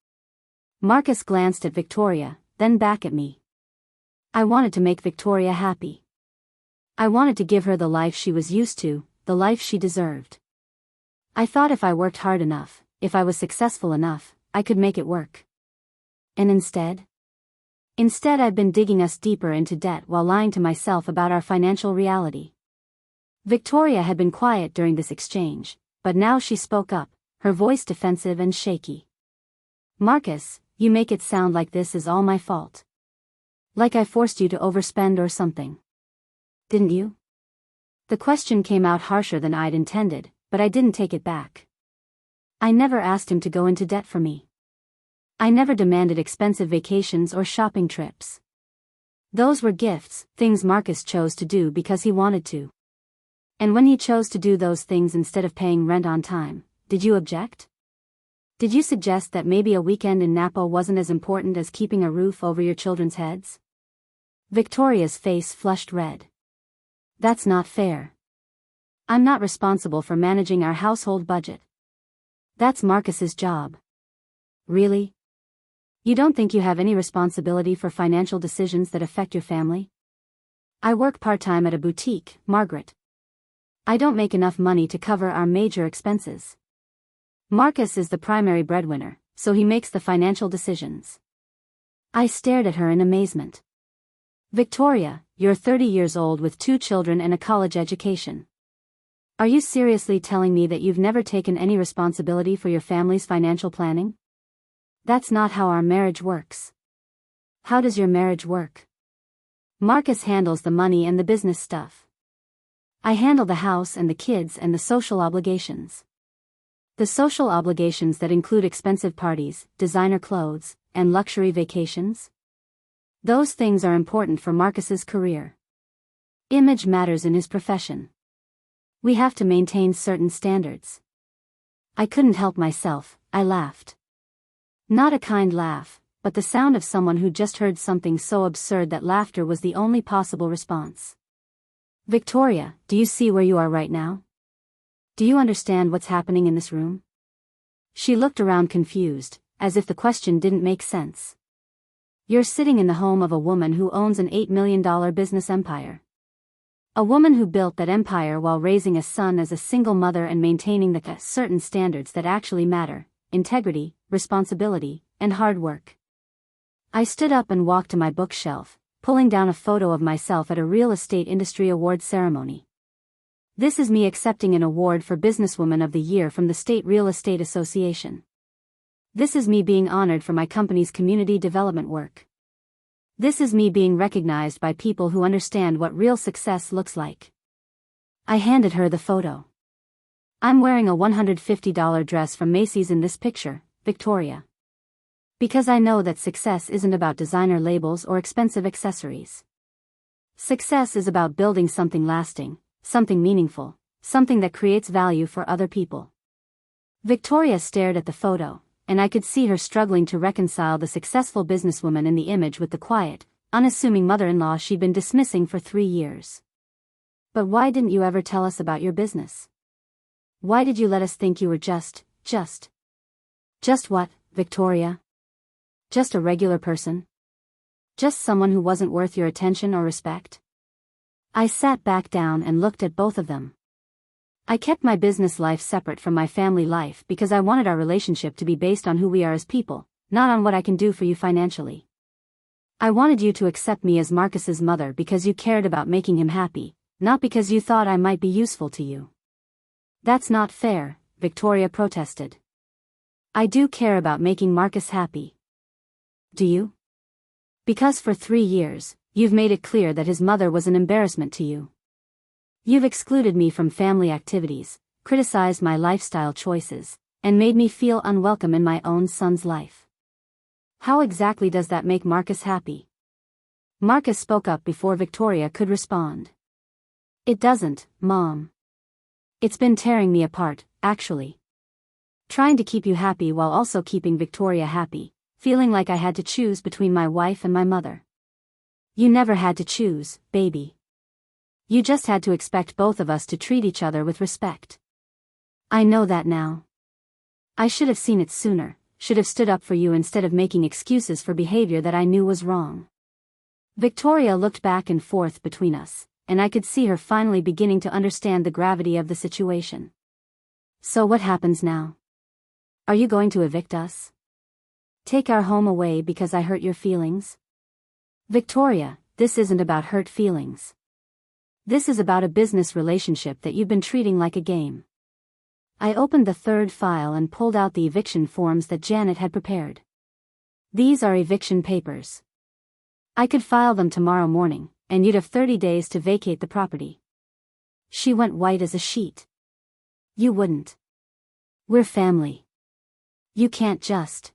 Marcus glanced at Victoria, then back at me. I wanted to make Victoria happy. I wanted to give her the life she was used to, the life she deserved. I thought if I worked hard enough, if I was successful enough, I could make it work. And instead? Instead I've been digging us deeper into debt while lying to myself about our financial reality. Victoria had been quiet during this exchange, but now she spoke up, her voice defensive and shaky. Marcus, you make it sound like this is all my fault. Like I forced you to overspend or something. Didn't you? The question came out harsher than I'd intended, but I didn't take it back. I never asked him to go into debt for me. I never demanded expensive vacations or shopping trips. Those were gifts, things Marcus chose to do because he wanted to. And when he chose to do those things instead of paying rent on time, did you object? Did you suggest that maybe a weekend in Napa wasn't as important as keeping a roof over your children's heads? Victoria's face flushed red. That's not fair. I'm not responsible for managing our household budget. That's Marcus's job. Really? You don't think you have any responsibility for financial decisions that affect your family? I work part-time at a boutique, Margaret. I don't make enough money to cover our major expenses. Marcus is the primary breadwinner, so he makes the financial decisions. I stared at her in amazement. Victoria, you're 30 years old with 2 children and a college education. Are you seriously telling me that you've never taken any responsibility for your family's financial planning? That's not how our marriage works. How does your marriage work? Marcus handles the money and the business stuff. I handle the house and the kids and the social obligations. The social obligations that include expensive parties, designer clothes, and luxury vacations? Those things are important for Marcus's career. Image matters in his profession. We have to maintain certain standards. I couldn't help myself, I laughed. Not a kind laugh, but the sound of someone who just heard something so absurd that laughter was the only possible response. Victoria, do you see where you are right now? Do you understand what's happening in this room? She looked around confused, as if the question didn't make sense. You're sitting in the home of a woman who owns an $8 million business empire. A woman who built that empire while raising a son as a single mother and maintaining the certain standards that actually matter: integrity, responsibility, and hard work. I stood up and walked to my bookshelf, pulling down a photo of myself at a real estate industry award ceremony. This is me accepting an award for Businesswoman of the Year from the State Real Estate Association. This is me being honored for my company's community development work. This is me being recognized by people who understand what real success looks like. I handed her the photo. I'm wearing a $150 dress from Macy's in this picture, Victoria. Because I know that success isn't about designer labels or expensive accessories. Success is about building something lasting, something meaningful, something that creates value for other people. Victoria stared at the photo, and I could see her struggling to reconcile the successful businesswoman in the image with the quiet, unassuming mother-in-law she'd been dismissing for 3 years. But why didn't you ever tell us about your business? Why did you let us think you were just what, Victoria? Just a regular person? Just someone who wasn't worth your attention or respect? I sat back down and looked at both of them. I kept my business life separate from my family life because I wanted our relationship to be based on who we are as people, not on what I can do for you financially. I wanted you to accept me as Marcus's mother because you cared about making him happy, not because you thought I might be useful to you. That's not fair, Victoria protested. I do care about making Marcus happy. Do you? Because for 3 years, you've made it clear that his mother was an embarrassment to you. You've excluded me from family activities, criticized my lifestyle choices, and made me feel unwelcome in my own son's life. How exactly does that make Marcus happy? Marcus spoke up before Victoria could respond. It doesn't, Mom. It's been tearing me apart, actually. Trying to keep you happy while also keeping Victoria happy, feeling like I had to choose between my wife and my mother. You never had to choose, baby. You just had to expect both of us to treat each other with respect. I know that now. I should have seen it sooner, should have stood up for you instead of making excuses for behavior that I knew was wrong. Victoria looked back and forth between us, and I could see her finally beginning to understand the gravity of the situation. So what happens now? Are you going to evict us? Take our home away because I hurt your feelings? Victoria, this isn't about hurt feelings. This is about a business relationship that you've been treating like a game. I opened the third file and pulled out the eviction forms that Janet had prepared. These are eviction papers. I could file them tomorrow morning, and you'd have 30 days to vacate the property. She went white as a sheet. You wouldn't. We're family. You can't just.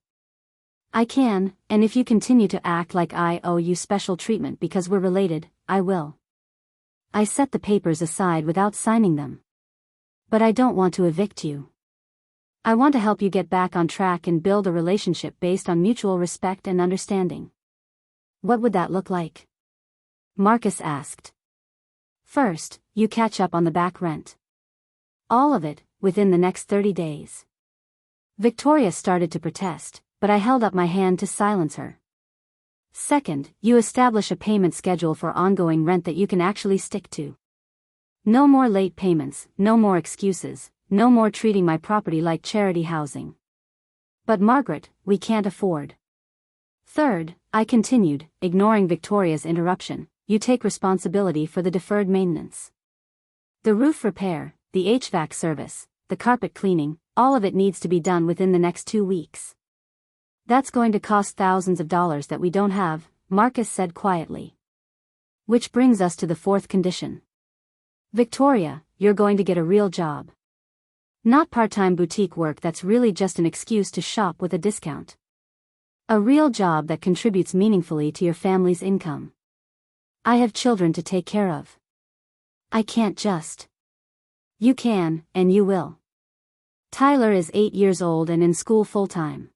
I can, and if you continue to act like I owe you special treatment because we're related, I will. I set the papers aside without signing them. But I don't want to evict you. I want to help you get back on track and build a relationship based on mutual respect and understanding. What would that look like? Marcus asked. First, you catch up on the back rent. All of it, within the next 30 days. Victoria started to protest, but I held up my hand to silence her. Second, you establish a payment schedule for ongoing rent that you can actually stick to. No more late payments, no more excuses, no more treating my property like charity housing. But Margaret, we can't afford. Third, I continued, ignoring Victoria's interruption, you take responsibility for the deferred maintenance. The roof repair, the HVAC service, the carpet cleaning, all of it needs to be done within the next 2 weeks. That's going to cost thousands of dollars that we don't have, Marcus said quietly. Which brings us to the fourth condition. Victoria, you're going to get a real job. Not part-time boutique work that's really just an excuse to shop with a discount. A real job that contributes meaningfully to your family's income. I have children to take care of. I can't just. You can, and you will. Tyler is 8 years old and in school full-time.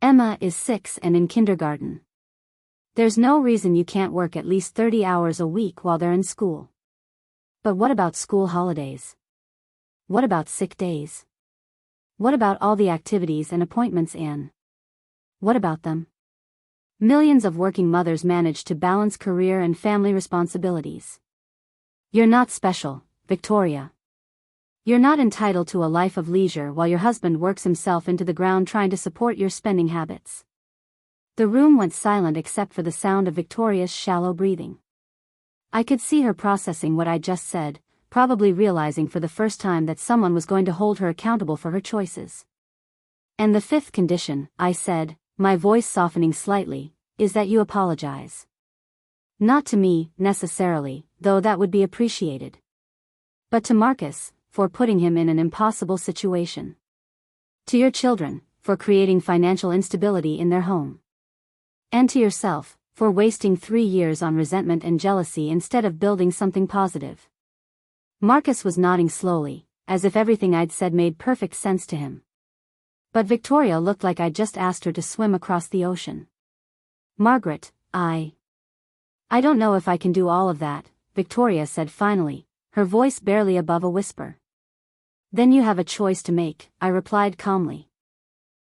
Emma is 6 and in kindergarten. There's no reason you can't work at least 30 hours a week while they're in school. But what about school holidays? What about sick days? What about all the activities and appointments, Anne? What about them? Millions of working mothers manage to balance career and family responsibilities. You're not special, Victoria. You're not entitled to a life of leisure while your husband works himself into the ground trying to support your spending habits. The room went silent except for the sound of Victoria's shallow breathing. I could see her processing what I just said, probably realizing for the first time that someone was going to hold her accountable for her choices. And the fifth condition, I said, my voice softening slightly, is that you apologize. Not to me, necessarily, though that would be appreciated. But to Marcus, for putting him in an impossible situation. To your children, for creating financial instability in their home. And to yourself, for wasting 3 years on resentment and jealousy instead of building something positive. Marcus was nodding slowly, as if everything I'd said made perfect sense to him. But Victoria looked like I'd just asked her to swim across the ocean. Margaret, I don't know if I can do all of that, Victoria said finally, her voice barely above a whisper. Then you have a choice to make, I replied calmly.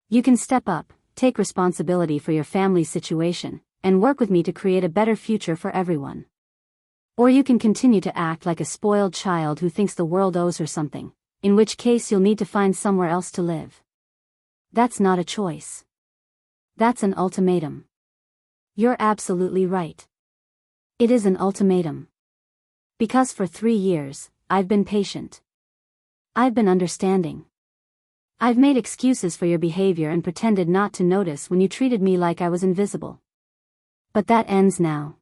You can step up, take responsibility for your family's situation, and work with me to create a better future for everyone. Or you can continue to act like a spoiled child who thinks the world owes her something, in which case you'll need to find somewhere else to live. That's not a choice. That's an ultimatum. You're absolutely right. It is an ultimatum. Because for 3 years, I've been patient. I've been understanding. I've made excuses for your behavior and pretended not to notice when you treated me like I was invisible. But that ends now.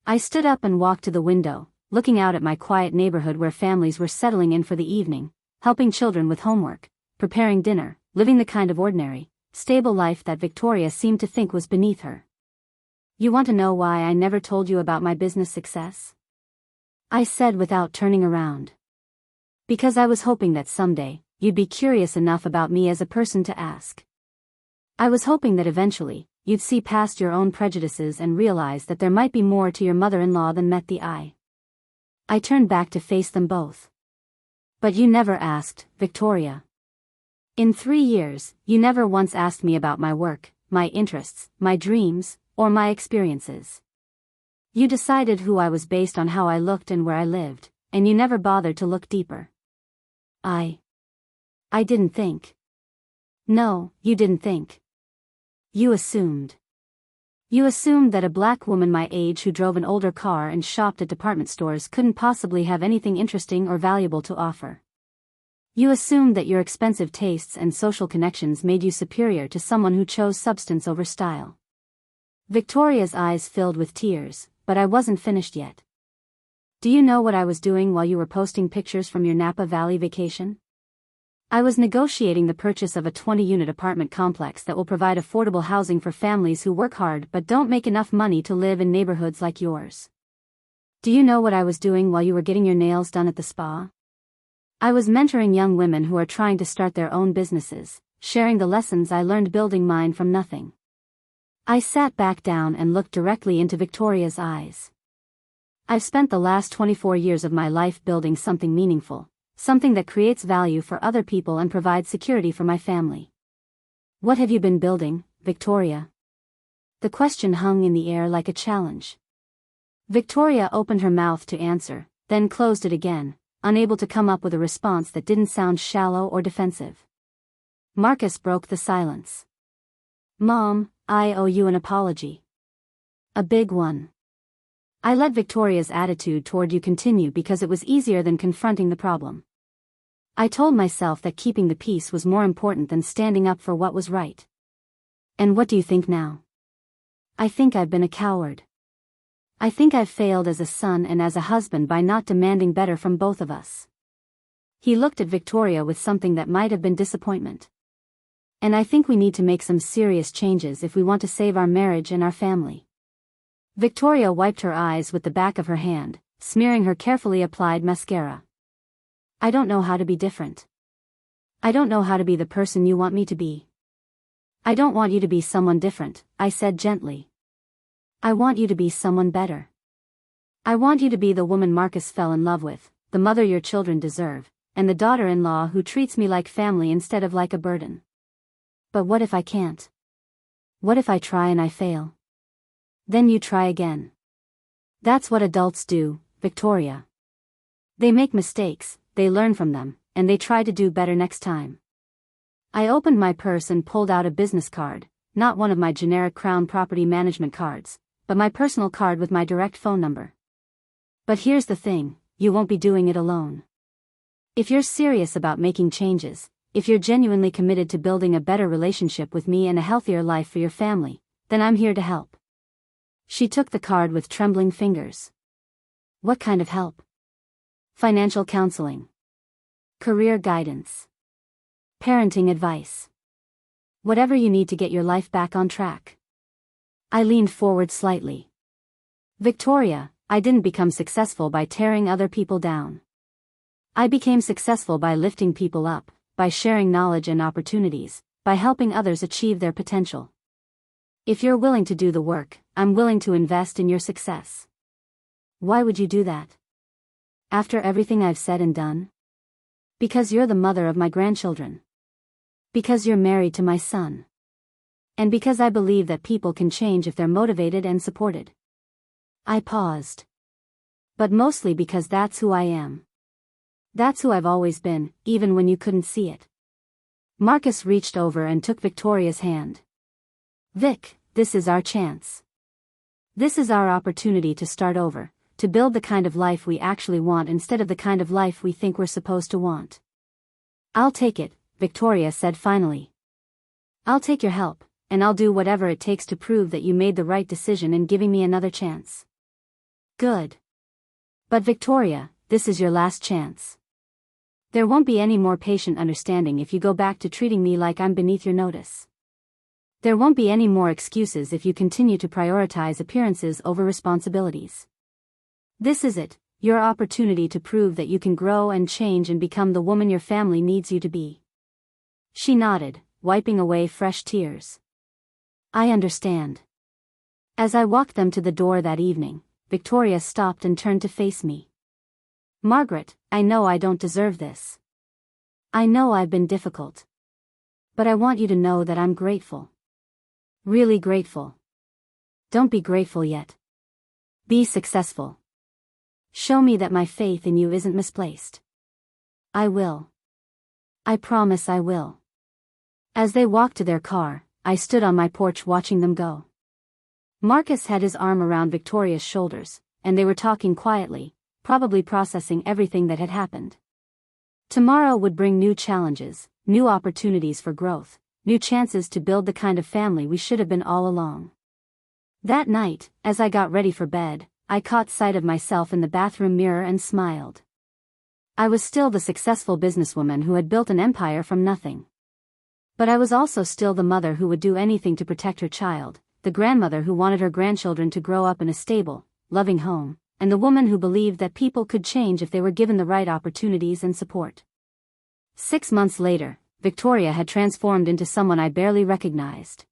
I stood up and walked to the window, looking out at my quiet neighborhood where families were settling in for the evening, helping children with homework, preparing dinner, living the kind of ordinary, stable life that Victoria seemed to think was beneath her. You want to know why I never told you about my business success? I said without turning around. Because I was hoping that someday, you'd be curious enough about me as a person to ask. I was hoping that eventually, you'd see past your own prejudices and realize that there might be more to your mother-in-law than met the eye. I turned back to face them both. But you never asked, Victoria. In 3 years, you never once asked me about my work, my interests, my dreams, or my experiences. You decided who I was based on how I looked and where I lived, and you never bothered to look deeper. I didn't think. No, you didn't think. You assumed. You assumed that a black woman my age who drove an older car and shopped at department stores couldn't possibly have anything interesting or valuable to offer. You assumed that your expensive tastes and social connections made you superior to someone who chose substance over style. Victoria's eyes filled with tears, but I wasn't finished yet. Do you know what I was doing while you were posting pictures from your Napa Valley vacation? I was negotiating the purchase of a 20-unit apartment complex that will provide affordable housing for families who work hard but don't make enough money to live in neighborhoods like yours. Do you know what I was doing while you were getting your nails done at the spa? I was mentoring young women who are trying to start their own businesses, sharing the lessons I learned building mine from nothing. I sat back down and looked directly into Victoria's eyes. I've spent the last 24 years of my life building something meaningful, something that creates value for other people and provides security for my family. What have you been building, Victoria? The question hung in the air like a challenge. Victoria opened her mouth to answer, then closed it again, unable to come up with a response that didn't sound shallow or defensive. Marcus broke the silence. Mom, I owe you an apology. A big one. I let Victoria's attitude toward you continue because it was easier than confronting the problem. I told myself that keeping the peace was more important than standing up for what was right. And what do you think now? I think I've been a coward. I think I've failed as a son and as a husband by not demanding better from both of us. He looked at Victoria with something that might have been disappointment. And I think we need to make some serious changes if we want to save our marriage and our family. Victoria wiped her eyes with the back of her hand, smearing her carefully applied mascara. I don't know how to be different. I don't know how to be the person you want me to be. I don't want you to be someone different, I said gently. I want you to be someone better. I want you to be the woman Marcus fell in love with, the mother your children deserve, and the daughter-in-law who treats me like family instead of like a burden. But what if I can't? What if I try and I fail? Then you try again. That's what adults do, Victoria. They make mistakes, they learn from them, and they try to do better next time. I opened my purse and pulled out a business card, not one of my generic Crown Property Management cards, but my personal card with my direct phone number. But here's the thing, you won't be doing it alone. If you're serious about making changes, if you're genuinely committed to building a better relationship with me and a healthier life for your family, then I'm here to help. She took the card with trembling fingers. What kind of help? Financial counseling. Career guidance. Parenting advice. Whatever you need to get your life back on track. I leaned forward slightly. Victoria, I didn't become successful by tearing other people down. I became successful by lifting people up, by sharing knowledge and opportunities, by helping others achieve their potential. If you're willing to do the work, I'm willing to invest in your success. Why would you do that? After everything I've said and done? Because you're the mother of my grandchildren. Because you're married to my son. And because I believe that people can change if they're motivated and supported. I paused. But mostly because that's who I am. That's who I've always been, even when you couldn't see it. Marcus reached over and took Victoria's hand. Vic, this is our chance. This is our opportunity to start over, to build the kind of life we actually want instead of the kind of life we think we're supposed to want. I'll take it, Victoria said finally. I'll take your help, and I'll do whatever it takes to prove that you made the right decision in giving me another chance. Good. But Victoria, this is your last chance. There won't be any more patient understanding if you go back to treating me like I'm beneath your notice. There won't be any more excuses if you continue to prioritize appearances over responsibilities. This is it, your opportunity to prove that you can grow and change and become the woman your family needs you to be. She nodded, wiping away fresh tears. I understand. As I walked them to the door that evening, Victoria stopped and turned to face me. Margaret, I know I don't deserve this. I know I've been difficult. But I want you to know that I'm grateful. Really grateful. Don't be grateful yet. Be successful. Show me that my faith in you isn't misplaced. I will. I promise I will. As they walked to their car, I stood on my porch watching them go. Marcus had his arm around Victoria's shoulders, and they were talking quietly, probably processing everything that had happened. Tomorrow would bring new challenges, new opportunities for growth, new chances to build the kind of family we should have been all along. That night, as I got ready for bed, I caught sight of myself in the bathroom mirror and smiled. I was still the successful businesswoman who had built an empire from nothing. But I was also still the mother who would do anything to protect her child, the grandmother who wanted her grandchildren to grow up in a stable, loving home, and the woman who believed that people could change if they were given the right opportunities and support. 6 months later, Victoria had transformed into someone I barely recognized.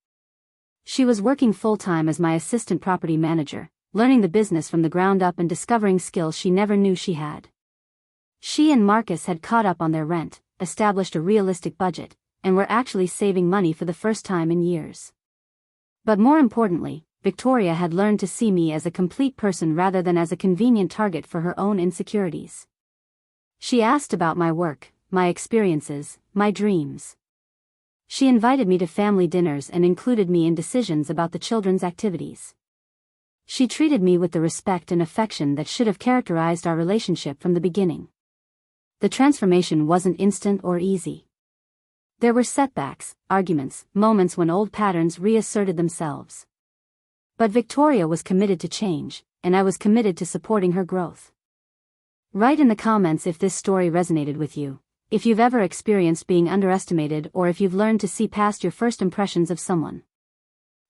She was working full-time as my assistant property manager, learning the business from the ground up and discovering skills she never knew she had. She and Marcus had caught up on their rent, established a realistic budget, and were actually saving money for the first time in years. But more importantly, Victoria had learned to see me as a complete person rather than as a convenient target for her own insecurities. She asked about my work, my experiences, my dreams. She invited me to family dinners and included me in decisions about the children's activities. She treated me with the respect and affection that should have characterized our relationship from the beginning. The transformation wasn't instant or easy. There were setbacks, arguments, moments when old patterns reasserted themselves. But Victoria was committed to change, and I was committed to supporting her growth. Write in the comments if this story resonated with you, if you've ever experienced being underestimated or if you've learned to see past your first impressions of someone.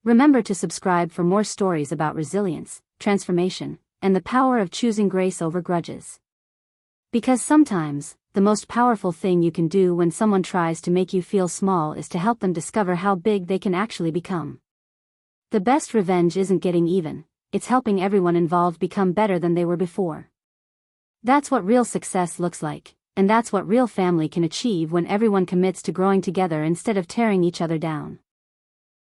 Remember to subscribe for more stories about resilience, transformation, and the power of choosing grace over grudges. Because sometimes, the most powerful thing you can do when someone tries to make you feel small is to help them discover how big they can actually become. The best revenge isn't getting even, it's helping everyone involved become better than they were before. That's what real success looks like, and that's what real family can achieve when everyone commits to growing together instead of tearing each other down.